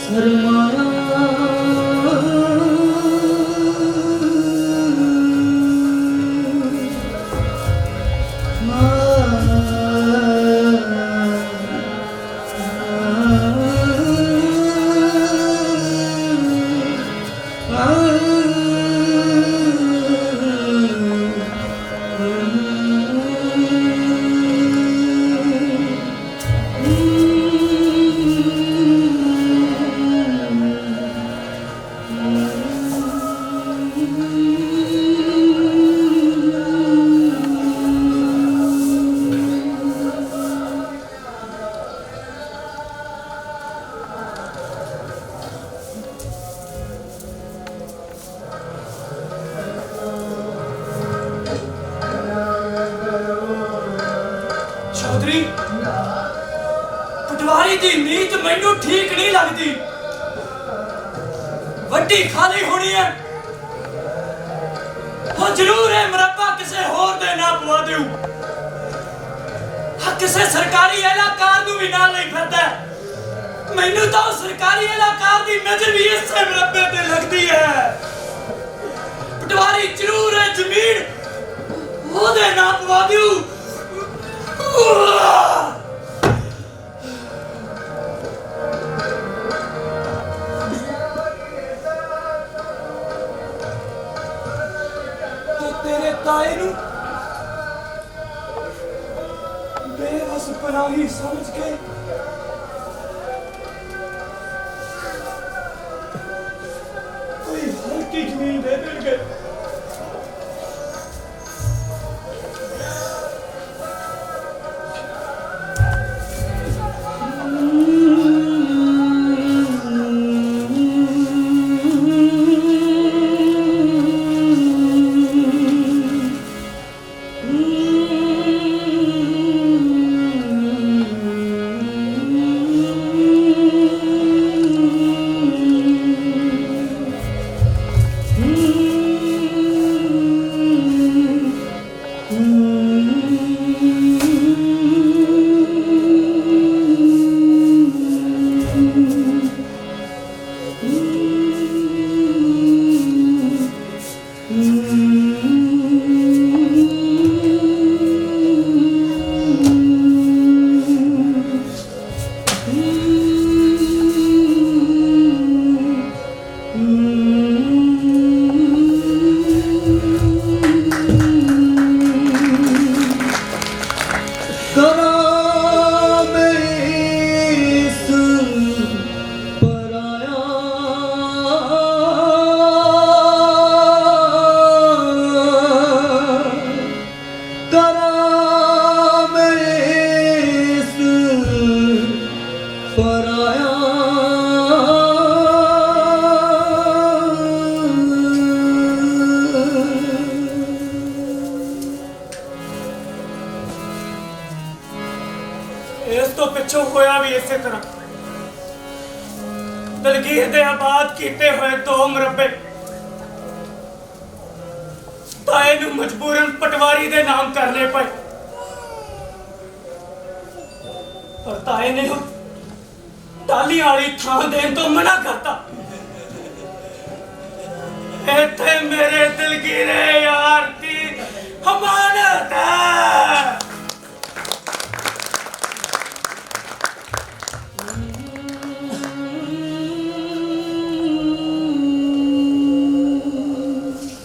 ਸਰਮਾਇਆ। ਚੌਧਰੀ, ਪਟਵਾਰੀ ਦੀ ਨੀਤ ਮੈਨੂੰ ਠੀਕ ਨਹੀਂ ਲੱਗਦੀ। ਵੱਡੀ ਖਾਲੀ ਹੋਣੀ ਹੈ। ਉਹ ਜ਼ਰੂਰ ਇਹ ਮੁਰੱਬਾ ਕਿਸੇ ਹੋਰ ਦੇ ਨਾ ਪਵਾ ਦਿਓ। ਕਿਸੇ ਸਰਕਾਰੀ ਅਹਿਲਕਾਰ ਨੂੰ ਵੀ ਨਾਲ ਨਹੀਂ ਫਿਰਦਾ। ਮੈਨੂੰ ਤਾਂ ਸਰਕਾਰੀ ਅਹਿਲਕਾਰ ਦੀ ਨਜ਼ਰ ਵੀ ਇਸੇ ਮੁਰੱਬੇ ਤੇ ਲੱਗਦੀ ਹੈ। ਪਟਵਾਰੀ ਜ਼ਰੂਰ ਇਹ ਜ਼ਮੀਨ ਉਹਦੇ ਨਾ ਪਵਾ ਦਿਓ। ਤੇਰੇ ਤਾਏ ਨੂੰ ਬੇਵਸ ਪਨਾਹੀ ਸਮਝ ਕੇ ਕੋਈ ਹਲਕੀ ਜ਼ਮੀਨ ਦੇ ਦੇਣਗੇ। ਇਸ ਤੋਂ ਪਿੱਛੋਂ ਹੋਇਆ ਵੀ ਇਸੇ ਤਰ੍ਹਾਂ। ਦਲਗੀਰ ਦੇ ਆਬਾਦ ਕੀਤੇ ਹੋਏ 2 ਮੁਰੱਬੇ ਤਾਏ ਨੂੰ ਮਜਬੂਰਨ ਪਟਵਾਰੀ ਦੇ ਨਾਮ ਕਰਨੇ ਪਏ। ਪਰ ਤਾਏ ਨੇ ਉਹ ਟਾਲੀ ਵਾਲੀ ਥਾਂ ਦੇਣ ਤੋਂ ਮਨਾ ਕਰਤਾ। ਇੱਥੇ ਮੇਰੇ ਦਿਲਗੀਰੇ ਯਾਰ ਦੀ ਹਮਾਨਤ ਹੈ।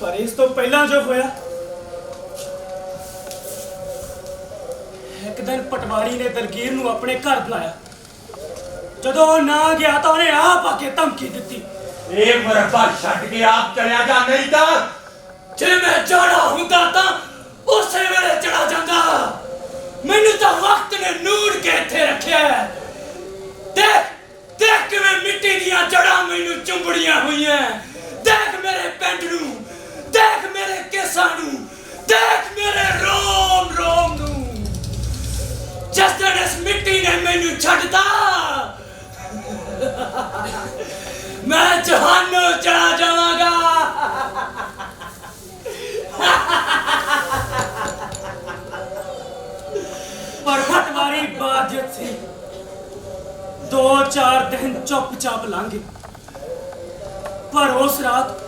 ਪਰ ਇਸ ਤੋਂ ਪਹਿਲਾਂ ਜੋ ਹੋਇਆ, ਇੱਕ ਦਿਨ ਪਟਵਾਰੀ ਨੇ ਦਲਗੀਰ ਨੂੰ ਆਪਣੇ ਘਰ ਬੁਲਾਇਆ। ਜਦੋਂ ਉਹ ਨਾ ਗਿਆ ਤਾਂ ਉਹਨੇ ਆਪ ਆ ਕੇ ਧਮਕੀ ਦਿੱਤੀ, ਇਹ ਮਰਬਾ ਛੱਡ ਕੇ ਆਪ ਚਲਿਆ ਜਾ, ਨਹੀਂ ਤਾਂ ਜੇ ਮੈਂ ਜਾਣਾ ਹੁੰਦਾ ਤਾਂ ਉਸੇ ਵੇਲੇ ਚੜਾ ਜਾਂਦਾ। ਮੈਨੂੰ ਤਾਂ ਵਕਤ ਨੇ ਨੂਰ ਕੇ ਇੱਥੇ ਰੱਖਿਆ ਹੈ। ਦੇਖ ਦੇਖ ਕਿਵੇਂ ਮਿੱਟੀ ਦੀਆਂ ਜੜਾਂ ਮੈਨੂੰ ਚੁੰਬੜੀਆਂ ਹੋਈਆਂ। ਦੇਖ ਮੇਰੇ ਪਿੰਡ ਨੂੰ, ਦੇਖ ਮੇਰੇ ਕੇਸਾਂ ਨੂੰ, ਦੇਖ ਮੇਰੇ ਰੋਮ ਰੋਮ ਨੂੰ। ਜਿਸ ਦਿਨ ਇਸ ਮਿੱਟੀ ਨੇ ਮੈਨੂੰ ਛੱਡਤਾ, ਮੈਂ ਜਹਾਨੋਂ ਚਲਾ ਜਾਵਾਂਗਾ। ਪਰ ਪਟਵਾਰੀ ਬਾਜਤ ਸੀ। 2-4 ਦਿਨ ਚੁੱਪਚਾਪ ਲੰਘੇ, ਪਰ ਉਸ ਰਾਤ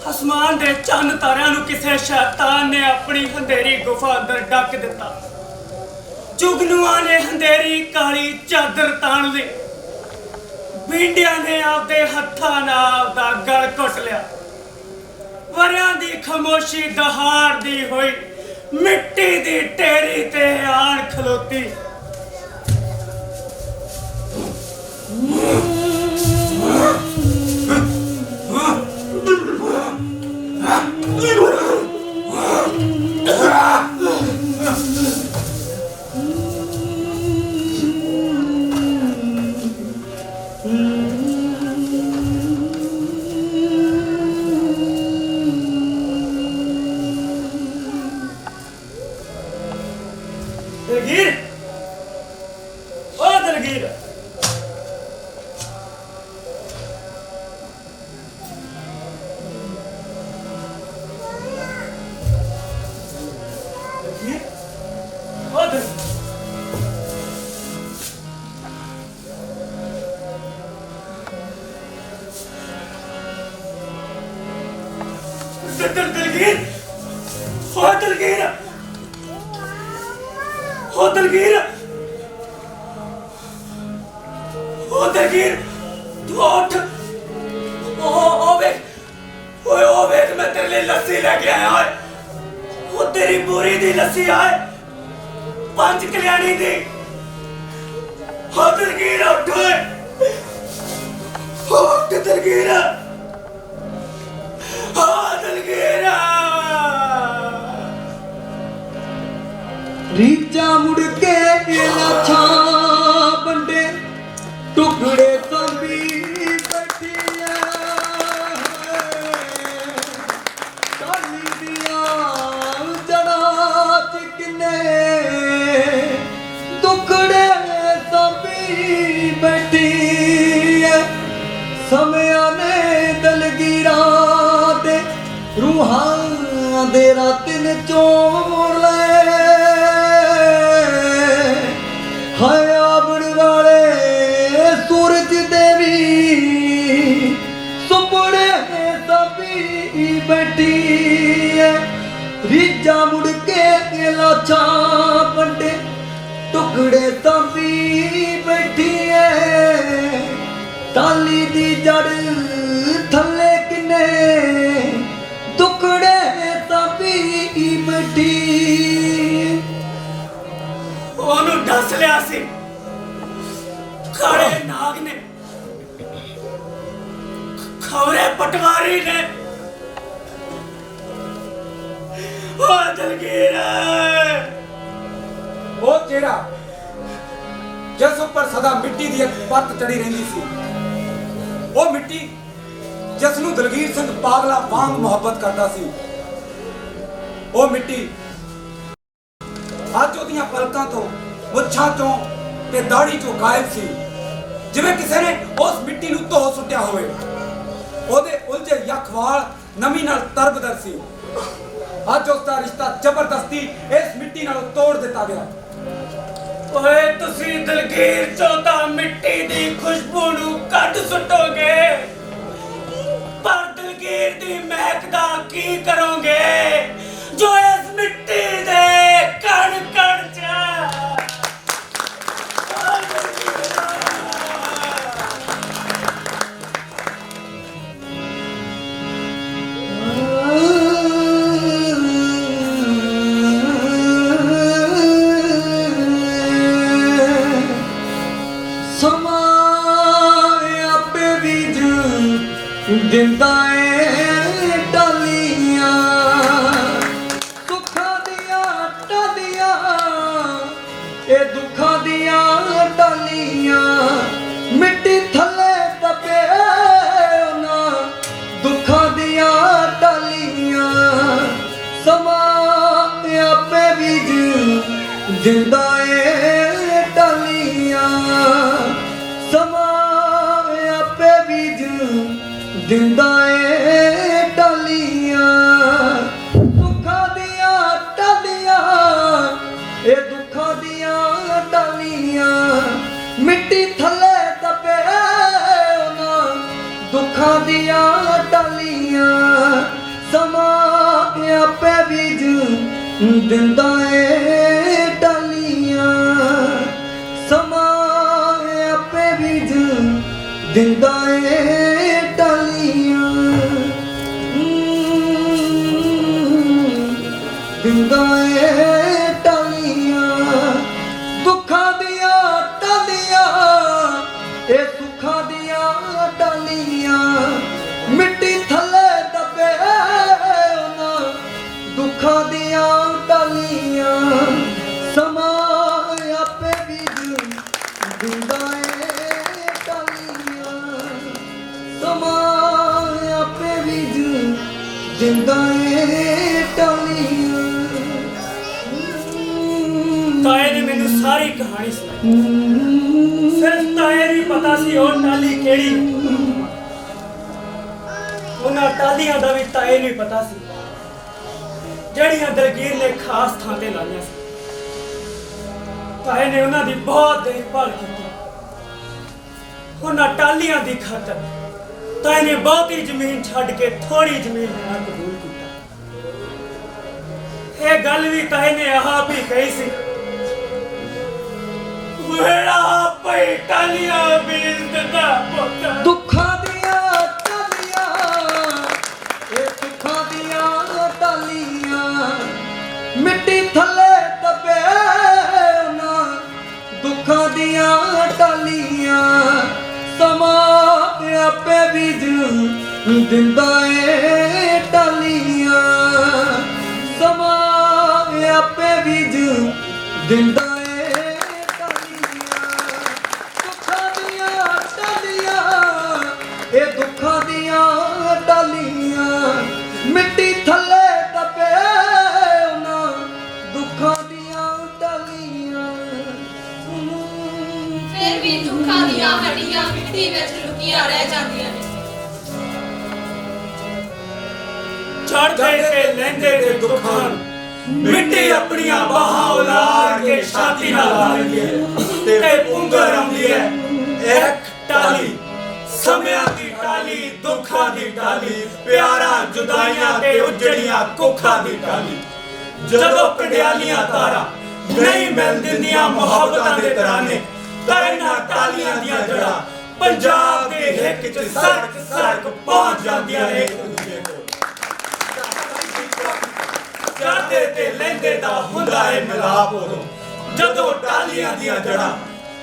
ਅਸਮਾਨ ਦੇ ਚੰਨ ਤਾਰਿਆਂ ਨੂੰ ਕਿਸੇ ਸ਼ੈਤਾਨ ਨੇ ਆਪਣੀ ਹਨੇਰੀ ਗੁਫਾ ਅੰਦਰ ਡੱਕ ਦਿੱਤਾ। ਜੁਗਨੂਆਂ ਨੇ ਹਨੇਰੀ ਕਾਲੀ ਚਾਦਰ ਤਾਣ ਲਈ। ਬੀਂਡਿਆਂ ਨੇ ਆਪਦੇ ਹੱਥਾਂ ਨਾਲ ਆਪਦਾ ਗਲ ਘੁੱਟ ਲਿਆ। ਵਰਿਆਂ ਦੀ ਖਾਮੋਸ਼ੀ ਦਹਾੜਦੀ ਹੋਈ ਮਿੱਟੀ ਦੀ ਢੇਰੀ ਤੇ ਆਣ ਖਲੋਤੀ। दलगीर, ओ दलगीर, दलगीर, ओ दलगीर, ओ दलगीर, ओ दलगीर, ओ दलगीर, तू उठ। ओ वेख, ओए ओ वेख, मैं तेरे लिए लस्सी लेके आया ओए। ओ तेरी पूरी दी लस्सी आए, 5 कल्याणी दी। ओ दलगीर उठ ओए, उठ दलगीर, ओ दलगीर। ਰੀਚਾ ਮੁੜ ਕੇ ਲਾਛਾਂ ਬੰਡੇ ਟੁਕੜੇ ਸੰਭੀ ਬੈਠੀਆਂ ਟਾਲੀ ਦੀਆਂ ਜੜਾਂ ਚ ਕਿੰਨੇ ਟੁਕੜੇ ਸੰਭੀ ਬੈਠੀ ਐ। ਸਮਿਆਂ ਨੇ ਦਲਗੀਰਾਂ ਦੇ ਰੂਹਾਂ ਦੇ ਰਾਤਿਨ ਚੋਰ ਲਏ। ਹਾਏ ਆਵਣ ਵਾਲੇ ਸੂਰਜ ਦੇਵੀ ਸੁਪਨੇ ਸਭੀ ਬੈਠੀ ਐ। ਰੀਝਾਂ ਮੁੜ ਕੇ ਲਾਛਾਂ ਵੰਡੇ ਟੁਕੜੇ ਸਭੀ ਬੈਠੀ ਐ। ਟਾਲੀ ਦੀ ਜੜ ਥੱਲੇ ਕਿੰਨੇ ਟੁਕੜੇ ਸਭੀ ਬੈਠੀ। ਉਹਨੂੰ ਦੱਸ ਲਿਆ ਸੀ ਕਾਲੇ ਨਾਗ ਨੇ, ਖੌਰੇ ਪਟਵਾਰੀ ਨੇ। ਉਹ ਦਲਗੀਰ, ਉਹ ਚਿਹਰਾ ਜਿਸ ਉੱਪਰ ਸਦਾ ਮਿੱਟੀ ਦੀ ਇੱਕ ਪਰਤ ਚੜੀ ਰਹਿੰਦੀ ਸੀ, ਉਹ ਮਿੱਟੀ ਜਿਸ ਨੂੰ ਦਲਗੀਰ ਸਿੰਘ ਪਾਗਲਾ ਵਾਂਗ ਮੁਹੱਬਤ ਕਰਦਾ ਸੀ, ਉਹ ਮਿੱਟੀ ਅੱਜ ਉਹਦੀਆਂ ਪਲਕਾਂ ਤੋਂ, ਮੁੱਛਾਂ ਤੋਂ ਤੇ ਦਾੜੀ ਤੋਂ ਗਾਇਬ ਸੀ। ਜਿਵੇਂ ਕਿਸੇ ਨੇ ਉਸ ਮਿੱਟੀ ਨੂੰ ਧੋ ਸੁੱਟਿਆ ਹੋਵੇ। ਉਹਦੇ ਉਲਝੇ ਯੱਖ ਵਾਲ ਨਮੀ ਨਾਲ ਤਰਬਦਰ ਸੀ। ਅੱਜ ਉਸ ਦਾ ਰਿਸ਼ਤਾ ਜ਼ਬਰਦਸਤੀ ਇਸ ਮਿੱਟੀ ਨਾਲ ਤੋੜ ਦਿੱਤਾ ਗਿਆ। ਓਏ ਤੁਸੀਂ ਦਲਗੀਰ ਚੋਂ ਤਾਂ ਮਿੱਟੀ ਦੀ ਖੁਸ਼ਬੂ ਨੂੰ ਕੱਢ ਸੁੱਟੋਗੇ, ਪਰ ਦਲਗੀਰ ਦੀ ਮਹਿਕ ਦਾ ਕੀ ਕਰੋਗੇ ਜੋ ਇਸ ਮਿੱਟੀ ਦੇ ਕਣ ਕਣ ਚ ਦਿੰਦਾ ਏ ਟਾਲੀਆਂ ਸੁੱਖਾਂ ਦੀਆਂ ਟਾਲੀਆਂ ਇਹ ਦੁੱਖਾਂ ਦੀਆਂ ਟਾਲੀਆਂ ਮਿੱਟੀ ਥੱਲੇ ਦਬੇ ਉਹਨਾਂ ਦੁੱਖਾਂ ਦੀਆਂ ਟਾਲੀਆਂ ਸਮਾਂ ਆਪੇ ਬੀਜ ਦਿੰਦਾ ਏ ਟਾਲੀਆਂ ਸਮਾਂ ਆਪੇ ਬੀਜ ਦਿੰਦਾ ਏ ਟਾਲੀਆਂ ਦੁੱਖਾਂ ਦੀਆਂ ਟਾਲੀਆਂ ਇਹ ਦੁੱਖਾਂ ਦੀਆਂ ਟਾਲੀਆਂ ਮਿੱਟੀ ਥੱਲੇ ਦਬੇ ਉਹਨਾਂ ਦੁੱਖਾਂ ਦੀਆਂ ਟਾਲੀਆਂ ਸਮਾਂ ਆਪੇ ਬੀਜ ਦਿੰਦਾ ਏ ਟਾਲੀਆਂ ਸਮਾਂ ਆਪੇ ਬੀਜ ਦਿੰਦਾ ਏ ਦਿੰਦਾ ਏ ਟਾਲੀਆਂ ਦੁੱਖਾਂ ਦੀਆਂ ਟਾਲੀਆਂ ਇਹ ਸੁੱਖਾਂ ਦੀਆਂ ਟਾਲੀਆਂ ਮਿੱਟੀ ਥੱਲੇ ਦਬੇ ਉਹਨਾਂ ਦੁੱਖਾਂ ਦੀਆਂ ਟਾਲੀਆਂ ਸਮਾਂ ਆਪੇ ਬੀਜ ਦਿੰਦਾ ਏ ਟਾਲੀਆਂ ਸਮਾਂ ਆਪੇ ਬੀਜ ਦਿੰਦਾ ਏ ਟਾਲੀਆਂ ਤਾਏ ਨੇ ਮੈਨੂੰ ਸਾਰੀ ਕਹਾਣੀ ਸੁਣਾਈ। ਸਿਰਫ ਤਾਏ ਨੂੰ ਪਤਾ ਸੀ ਉਹ ਟਾਲੀ ਕਿਹੜੀ। ਉਹਨਾਂ ਟਾਲੀਆਂ ਦਾ ਵੀ ਤਾਏ ਨੂੰ ਪਤਾ ਸੀ ਜਿਹੜੀਆਂ ਦਲਗੀਰ ਨੇ ਖਾਸ ਥਾਂ ਤੇ ਲਾਈਆਂ ਸੀ। ਤਾਏ ਨੇ ਉਹਨਾਂ ਦੀ ਬਹੁਤ ਦੇਖਭਾਲ ਕੀਤੀ। ਉਹਨਾਂ ਟਾਲੀਆਂ ਦੀ ਖਾਤਰ ਤਾਏ ਨੇ ਬਹੁਤੀ ਜ਼ਮੀਨ ਛੱਡ ਕੇ ਥੋੜੀ ਜ਼ਮੀਨ ਲੈਣਾ ਕਬੂਲ ਕੀਤਾ। ਇਹ ਗੱਲ ਵੀ ਤਾਏ ਨੇ ਆਪ ਹੀ ਕਹੀ ਸੀ, ਮੇਰਾ ਪਈ ਟਾਲੀਆਂ ਬੀਜ ਦਿੰਦਾ ਪੁੱਤ। ਦੁੱਖਾਂ ਦੀਆਂ ਟਾਲੀਆਂ ਇਹ ਸੁੱਖਾਂ ਦੀਆਂ ਟਾਲੀਆਂ ਮਿੱਟੀ ਥੱਲੇ ਦਬੇ ਉਹਨਾਂ ਦੁੱਖਾਂ ਦੀਆਂ ਟਾਲੀਆਂ ਸਮਾਂ ਆਪੇ ਬੀਜ ਦਿੰਦਾ ਏ ਟਾਲੀਆਂ ਸਮਾਂ ਆਪੇ ਬੀਜ ਦਿੰਦਾ ਇਹ ਦੁੱਖਾਂ ਦੀਆਂ ਟਾਲੀਆਂ ਮਿੱਟੀ ਥੱਲੇ ਦਬੇ ਉਹਨਾਂ ਦੁੱਖਾਂ ਦੀਆਂ ਟਾਲੀਆਂ ਫਿਰ ਵੀ ਦੁੱਖਾਂ ਦੀਆਂ ਹੱਡੀਆਂ ਮਿੱਟੀ ਵਿੱਚ ਲੁਕੀਆਂ ਰਹਿ ਜਾਂਦੀਆਂ ਨੇ। ਚੜ੍ਹਦੇ ਤੇ ਲਹਿੰਦੇ ਦੇ ਦੁੱਖਾਂ ਮਿੱਟੀ ਆਪਣੀਆਂ ਬਾਹਾਂ ਉਲਾੜ ਕੇ ਛਾਤੀ ਨਾਲ ਲਾ ਲੈਂਦੀ ਹੈ ਤੇ ਪੁੰਗਰ ਆਉਂਦੀ ਹੈ ਇੱਕ ਟਾਲੀ। ਸਮਿਆਂ ਦੀ ਟਾਲੀ, ਦੁੱਖਾਂ ਦੀ ਟਾਲੀ, ਪਿਆਰਾਂ ਜੁਦਾਈਆਂ ਤੇ ਉਜੜੀਆਂ ਕੁੱਖਾਂ ਦੀ ਟਾਲੀ। ਜਦੋਂ ਕੰਡਿਆਲੀਆਂ ਤਾਰਾਂ ਨਹੀਂ ਮਿਲ ਦਿੰਦੀਆਂ ਮੁਹੱਬਤਾਂ ਦੇ ਤਰਾਨੇ ਤਾਂ ਇਹਨਾਂ ਟਾਲੀਆਂ ਦੀਆਂ ਜੜ੍ਹਾਂ ਪੰਜਾਬ ਦੇ ਹਿੱਕ 'ਚ ਸੜਕ ਸੜਕ ਪਹੁੰਚ ਜਾਂਦੀਆਂ ਨੇ ਇੱਕ ਦੂਜੇ ਕੋਲ। ਚੜ੍ਹਦੇ ਤੇ ਲਹਿੰਦੇ ਦਾ ਹੁੰਦਾ ਏ ਮਿਲਾਪ ਉਦੋਂ ਜਦੋਂ ਟਾਲੀਆਂ ਦੀਆਂ ਜੜ੍ਹਾਂ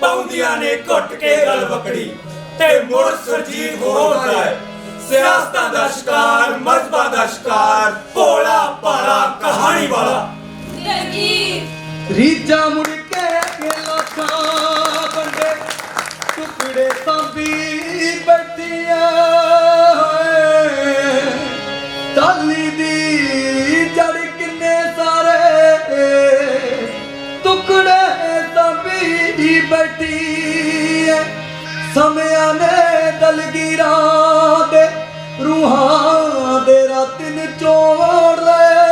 ਪਾਉਂਦੀਆਂ ਨੇ ਘੁੱਟ ਕੇ ਗਲ ਵਕੜੀ ਤੇ ਮੁੜ ਸਰਜੀਤ ਹੋਦਾ ਹੈ ਸਿਆਸਤਾਂ ਦਾ ਸ਼ਿਕਾਰ, ਮਜ਼ਹਬਾਂ ਦਾ ਸ਼ਿਕਾਰ, ਭੋਲਾ ਭਾਲਾ ਕਹਾਣੀ ਵਾਲਾ। ਦਲਗੀਰ ਰੀਝਾਂ ਮੁੜ ਕੇ ਲੱਖਾਂ ਬੰਦੇ ਟੁਕੜੇ ਸਾਂਭੀ ਬੈਠੀਆਂ ਟਾਲੀ ਦੀ ਜੜ ਕਿੰਨੇ ਸਾਰੇ ਟੁਕੜੇ ਸਾਂਭੀ ਬੈਠੀ ਸਮਿਆਂ ਨੇ ਦਲਗੀਰਾਂ ਦੇ ਰੂਹਾਂ ਦੇ ਰਾਤਿਨ ਚੋੜ ਲਏ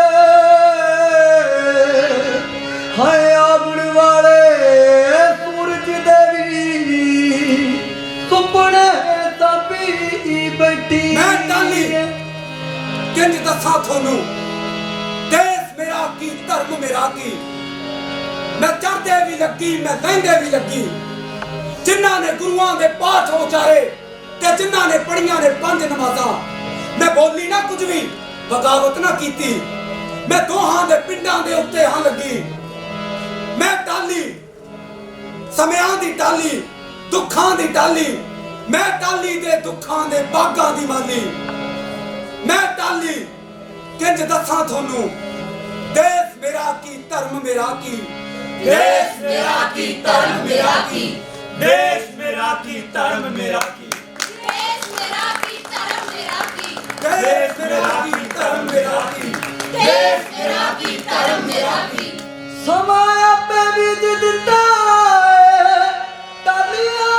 ਹਾਏ ਆਵਣ ਵਾਲੇ दसा थोनू देश मेरा की धर्म मेरा की मैं चढ़दे भी लगी मैं लहंदे भी लगी जिन्हां ने गुरुआं दे पाठ उचारे ते जिन्हां ने पढ़ियां ने 5 नमाज़ां मैं बोली ना कुछ भी बगावत ना कीती मैं दोहां दे पिंडां दे उत्ते हां लगी मैं टाली समयां दी टाली दुखां दी टाली मैं टाली दे दुखां दे बागां दी माली मैं टाली किंज दसां थोनू देश मेरा की धर्म मेरा की देश मेरा की धर्म मेरा की देश मेरा की धर्म मेरा की देश मेरा की धर्म मेरा की देश मेरा की धर्म मेरा की देश मेरा की धर्म मेरा की समाया पे बीज दिता टालियां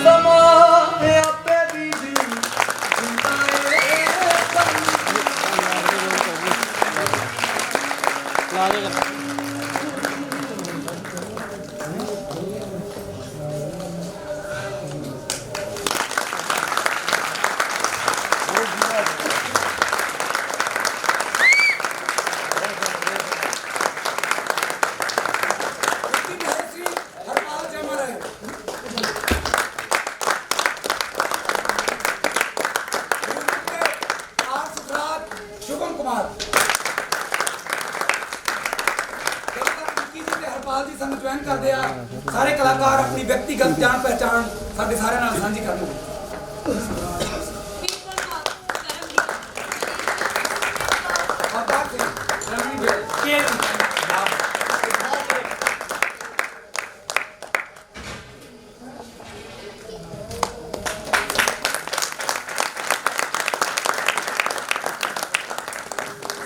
समाया पे बीज दिता शुभम कुमार हरपाल जी ਸਾਨੂੰ ਜੁਆਇਨ ਕਰਦੇ ਆ ਸਾਰੇ ਕਲਾਕਾਰ ਆਪਣੀ ਵਿਅਕਤੀਗਤ ਜਾਣ ਪਹਿਚਾਣ ਸਾਡੇ ਸਾਰਿਆਂ ਨਾਲ ਸਾਂਝੀ ਕਰਨਗੇ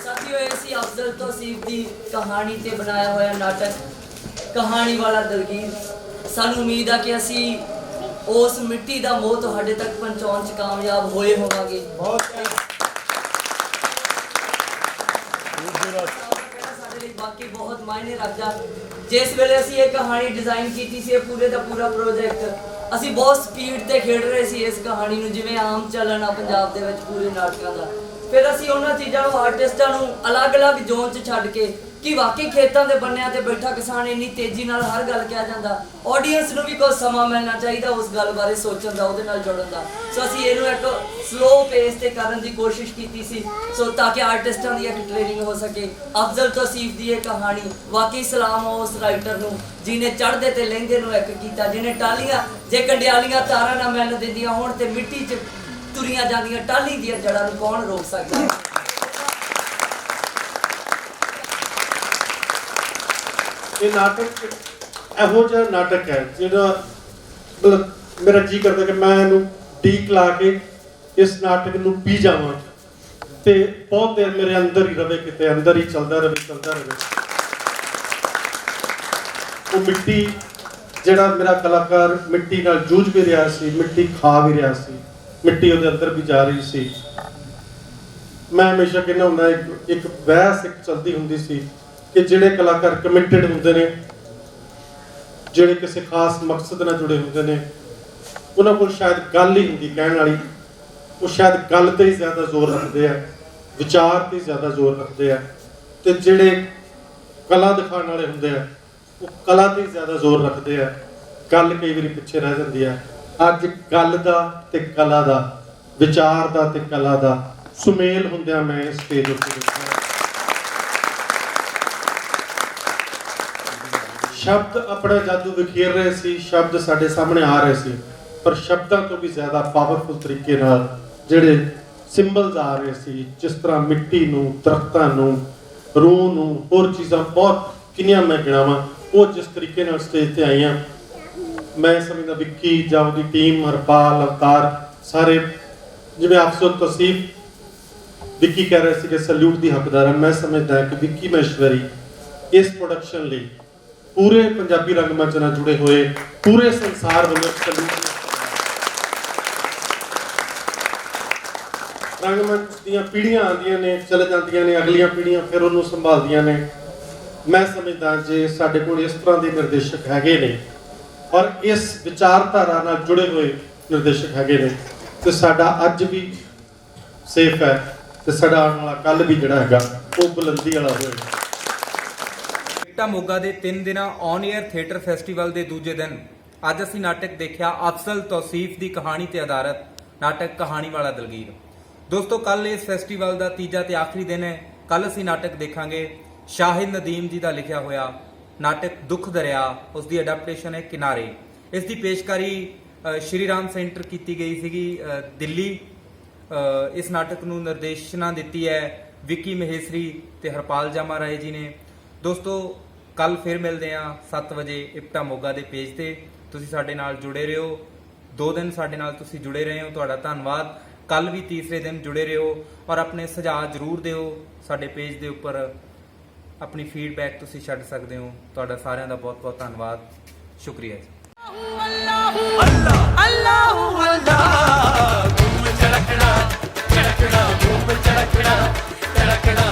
साथियों ऐसी अफजल तौसीफ दी कहानी ते बनाया होया नाटक कहानी वाला दलगीर सानू उम्मीद है कि असी उस मिट्टी दा मोह तुहाडे तक पहुंचाउण च कामयाब होए होवांगे बाकी बहुत मायने रखदा जिस वेले असी ये कहानी डिजाइन कीती सी पूरे दा पूरा प्रोजेक्ट असी बहुत स्पीड ते खेड रहे सी इस कहानी नू जिवें आम चलन आ पंजाब दे विच पूरे नाटकां दा फिर असी उन्हां चीज़ां नू आर्टिस्टां नू अलग-अलग जोन च छड्ड के कि वाकई खेतों के बन्नियां ते बैठा किसान इन्नी तेजी नाल हर गल कह जांदा ऑडियंस नू भी कुछ समा मिलना चाहिए उस गल बारे सोचण दा उहदे नाल जुड़न दा सो असी इहनू एक स्लो पेस ते करन दी कोशिश कीती सी सो ताकि आर्टिस्टां दी एक ट्रेनिंग हो सके अफजल तौसीफ दी ये कहानी वाकई सलाम हो उस राइटर नू जिन्हें चढ़दे ते लहंदे नू एक कीता जिन्हें टालियां जे कंडियालियां तारां ना मिल दिंदियां होण ते मिट्टी च तुरियां जांदियां टाली दी जड़ां नू कौन रोक सकदा ये नाटक ਇਹੋ ਜਿਹਾ ਨਾਟਕ ਹੈ ਜਿਹੜਾ ਮੇਰਾ ਜੀ ਕਰਦਾ ਕਿ ਮੈਂ ਇਹਨੂੰ ਡੀਕ ਲਾ ਕੇ ਇਸ ਨਾਟਕ ਨੂੰ ਪੀ ਜਾਵਾਂ ਤੇ ਬਹੁਤ ਦੇਰ ਮੇਰੇ ਅੰਦਰ ਹੀ ਰਵੇ ਕਿਤੇ ਅੰਦਰ ਹੀ ਚੱਲਦਾ ਰਹੇ ਉਹ ਮਿੱਟੀ ਜਿਹੜਾ ਮੇਰਾ ਕਲਾਕਾਰ ਮਿੱਟੀ ਨਾਲ ਜੂਝ ਵੀ ਰਿਹਾ ਸੀ ਮਿੱਟੀ ਖਾ ਵੀ ਰਿਹਾ ਸੀ ਮਿੱਟੀ ਉਹਦੇ ਅੰਦਰ ਵੀ ਜਾ ਰਹੀ ਸੀ ਮੈਂ ਹਮੇਸ਼ਾ ਕਹਿੰਦਾ ਹੁੰਦਾ ਇੱਕ ਬਹਿਸ ਇੱਕ ਚੱਲਦੀ ਹੁੰਦੀ ਸੀ ਕਿ ਜਿਹੜੇ ਕਲਾਕਾਰ ਕਮਿਟਡ ਹੁੰਦੇ ਨੇ ਜਿਹੜੇ ਕਿਸੇ ਖਾਸ ਮਕਸਦ ਨਾਲ ਜੁੜੇ ਹੁੰਦੇ ਨੇ ਉਹਨਾਂ ਕੋਲ ਸ਼ਾਇਦ ਗੱਲ ਹੀ ਹੁੰਦੀ ਕਹਿਣ ਵਾਲੀ ਉਹ ਸ਼ਾਇਦ ਗੱਲ ਤੇ ਹੀ ਜ਼ਿਆਦਾ ਜ਼ੋਰ ਰੱਖਦੇ ਆ ਵਿਚਾਰ ਤੇ ਜ਼ਿਆਦਾ ਜ਼ੋਰ ਰੱਖਦੇ ਆ ਤੇ ਜਿਹੜੇ ਕਲਾ ਦਿਖਾਉਣ ਵਾਲੇ ਹੁੰਦੇ ਆ ਉਹ ਕਲਾ ਤੇ ਜ਼ਿਆਦਾ ਜ਼ੋਰ ਰੱਖਦੇ ਆ ਗੱਲ ਕਈ ਵਾਰੀ ਪਿੱਛੇ ਰਹਿ ਜਾਂਦੀ ਆ ਅੱਜ ਗੱਲ ਦਾ ਤੇ ਕਲਾ ਦਾ ਵਿਚਾਰ ਦਾ ਤੇ ਕਲਾ ਦਾ ਸੁਮੇਲ ਹੁੰਦਿਆਂ ਮੈਂ ਇਸ ਸਟੇਜ ਉੱਤੇ ਦੇਖਿਆ ਸ਼ਬਦ ਆਪਣਾ ਜਾਦੂ ਵਿਖੇਰ ਰਹੇ ਸੀ ਸ਼ਬਦ ਸਾਡੇ ਸਾਹਮਣੇ ਆ ਰਹੇ ਸੀ ਪਰ ਸ਼ਬਦਾਂ ਤੋਂ ਵੀ ਜ਼ਿਆਦਾ ਪਾਵਰਫੁਲ ਤਰੀਕੇ ਨਾਲ ਜਿਹੜੇ ਸਿੰਬਲਸ ਆ ਰਹੇ ਸੀ ਜਿਸ ਤਰ੍ਹਾਂ ਮਿੱਟੀ ਨੂੰ ਦਰਖਤਾਂ ਨੂੰ ਰੂਹ ਨੂੰ ਹੋਰ ਚੀਜ਼ਾਂ ਬਹੁਤ ਕਿੰਨੀਆਂ ਮੈਂ ਗਿਣਾਵਾਂ ਉਹ ਜਿਸ ਤਰੀਕੇ ਨਾਲ ਸਟੇਜ ਤੇ ਆਈਆਂ ਮੈਂ ਸਮਝਦਾ ਵਿੱਕੀ ਜਾਂ ਉਹਦੀ ਟੀਮ ਹਰਪਾਲ ਅਵਤਾਰ ਸਾਰੇ ਜਿਵੇਂ ਅਫਸਰ ਤੌਸੀਫ ਵਿੱਕੀ ਕਹਿ ਰਹੇ ਸੀ ਕਿ ਸੈਲੂਟ ਦੀ ਹੱਕਦਾਰ ਹੈ ਮੈਂ ਸਮਝਦਾ ਕਿ ਵਿੱਕੀ ਮਹੇਸ਼ਵਰੀ ਇਸ ਪ੍ਰੋਡਕਸ਼ਨ ਲਈ पूरे पंजाबी रंगमंच ਨਾਲ जुड़े हुए पूरे संसार ਵੱਲੋਂ ਸੈਲੂਟ ਰੰਗਮੰਚ ਦੀਆਂ ਪੀੜ੍ਹੀਆਂ ਆਉਂਦੀਆਂ ਨੇ ਚਲੇ ਜਾਂਦੀਆਂ ਨੇ ਅਗਲੀਆਂ ਪੀੜ੍ਹੀਆਂ ਫਿਰ ਉਹਨੂੰ ਸੰਭਾਲਦੀਆਂ ਨੇ ਮੈਂ ਸਮਝਦਾ ਜੇ ਸਾਡੇ ਕੋਲ ਇਸ ਤਰ੍ਹਾਂ ਦੇ ਨਿਰਦੇਸ਼ਕ ਹੈਗੇ ਨੇ ਔਰ ਇਸ ਵਿਚਾਰਧਾਰਾ ਨਾਲ ਜੁੜੇ ਹੋਏ ਨਿਰਦੇਸ਼ਕ ਹੈਗੇ ਨੇ ਤੇ ਸਾਡਾ ਅੱਜ ਵੀ ਸੇਫ ਹੈ ਤੇ ਸਾਡਾ ਆਉਣ ਵਾਲਾ ਕੱਲ ਵੀ ਜਿਹੜਾ ਹੈਗਾ ਉਹ ਬੁਲੰਦੀ ਵਾਲਾ ਹੋਏਗਾ। ਇੱਟਾਂ ਮੋਗਾ ਦੇ 3 ਦਿਨਾਂ ਔਨ 에ਅਰ ਥੀਏਟਰ ਫੈਸਟੀਵਲ ਦੇ ਦੂਜੇ ਦਿਨ ਅੱਜ ਅਸੀਂ ਨਾਟਕ ਦੇਖਿਆ ਅਫਜ਼ਲ ਤੌਸੀਫ ਦੀ ਕਹਾਣੀ ਤੇ ਆਧਾਰਿਤ ਨਾਟਕ ਕਹਾਣੀ ਵਾਲਾ ਦਲਗੀਰ। ਦੋਸਤੋ ਕੱਲ ਇਸ ਫੈਸਟੀਵਲ ਦਾ ਤੀਜਾ ਤੇ ਆਖਰੀ ਦਿਨ ਹੈ। ਕੱਲ ਅਸੀਂ ਨਾਟਕ ਦੇਖਾਂਗੇ ਸ਼ਾਹਿਦ ਨਦੀਮ ਜੀ ਦਾ ਲਿਖਿਆ ਹੋਇਆ ਨਾਟਕ ਦੁੱਖ ਦਰਿਆ, ਉਸ ਦੀ ਅਡੈਪਟੇਸ਼ਨ ਹੈ ਕਿਨਾਰੇ। ਇਸ ਦੀ ਪੇਸ਼ਕਾਰੀ ਸ਼੍ਰੀ ਰਾਮ ਸੈਂਟਰ ਕੀਤੀ ਗਈ ਸੀਗੀ ਦਿੱਲੀ। ਇਸ ਨਾਟਕ ਨੂੰ ਨਿਰਦੇਸ਼ਨਾ ਦਿੱਤੀ ਹੈ ਵਿੱਕੀ ਮਹੇਸ਼ਰੀ ਤੇ ਹਰਪਾਲ ਜਾਮਾ ਰਾਏ ਜੀ ਨੇ। ਦੋਸਤੋ ਕੱਲ ਫਿਰ ਮਿਲਦੇ ਹਾਂ 7 ਵਜੇ ਇਪਟਾ ਮੋਗਾ ਦੇ ਪੇਜ ਤੇ। ਤੁਸੀਂ ਸਾਡੇ ਨਾਲ ਜੁੜੇ ਰਹੋ। 2 ਦਿਨ ਸਾਡੇ ਨਾਲ ਤੁਸੀਂ ਜੁੜੇ ਰਹੇ ਹੋ, ਤੁਹਾਡਾ ਧੰਨਵਾਦ। ਕੱਲ ਵੀ ਤੀਸਰੇ ਦਿਨ ਜੁੜੇ ਰਹੋ ਔਰ ਆਪਣੇ ਸੁਝਾਅ ਜ਼ਰੂਰ ਦਿਓ। ਸਾਡੇ ਪੇਜ ਦੇ ਉੱਪਰ ਆਪਣੀ ਫੀਡਬੈਕ ਤੁਸੀਂ ਛੱਡ ਸਕਦੇ ਹੋ। ਤੁਹਾਡਾ ਸਾਰਿਆਂ ਦਾ ਬਹੁਤ ਬਹੁਤ ਧੰਨਵਾਦ, ਸ਼ੁਕਰੀਆ ਜੀ। ਚੜਕਣਾ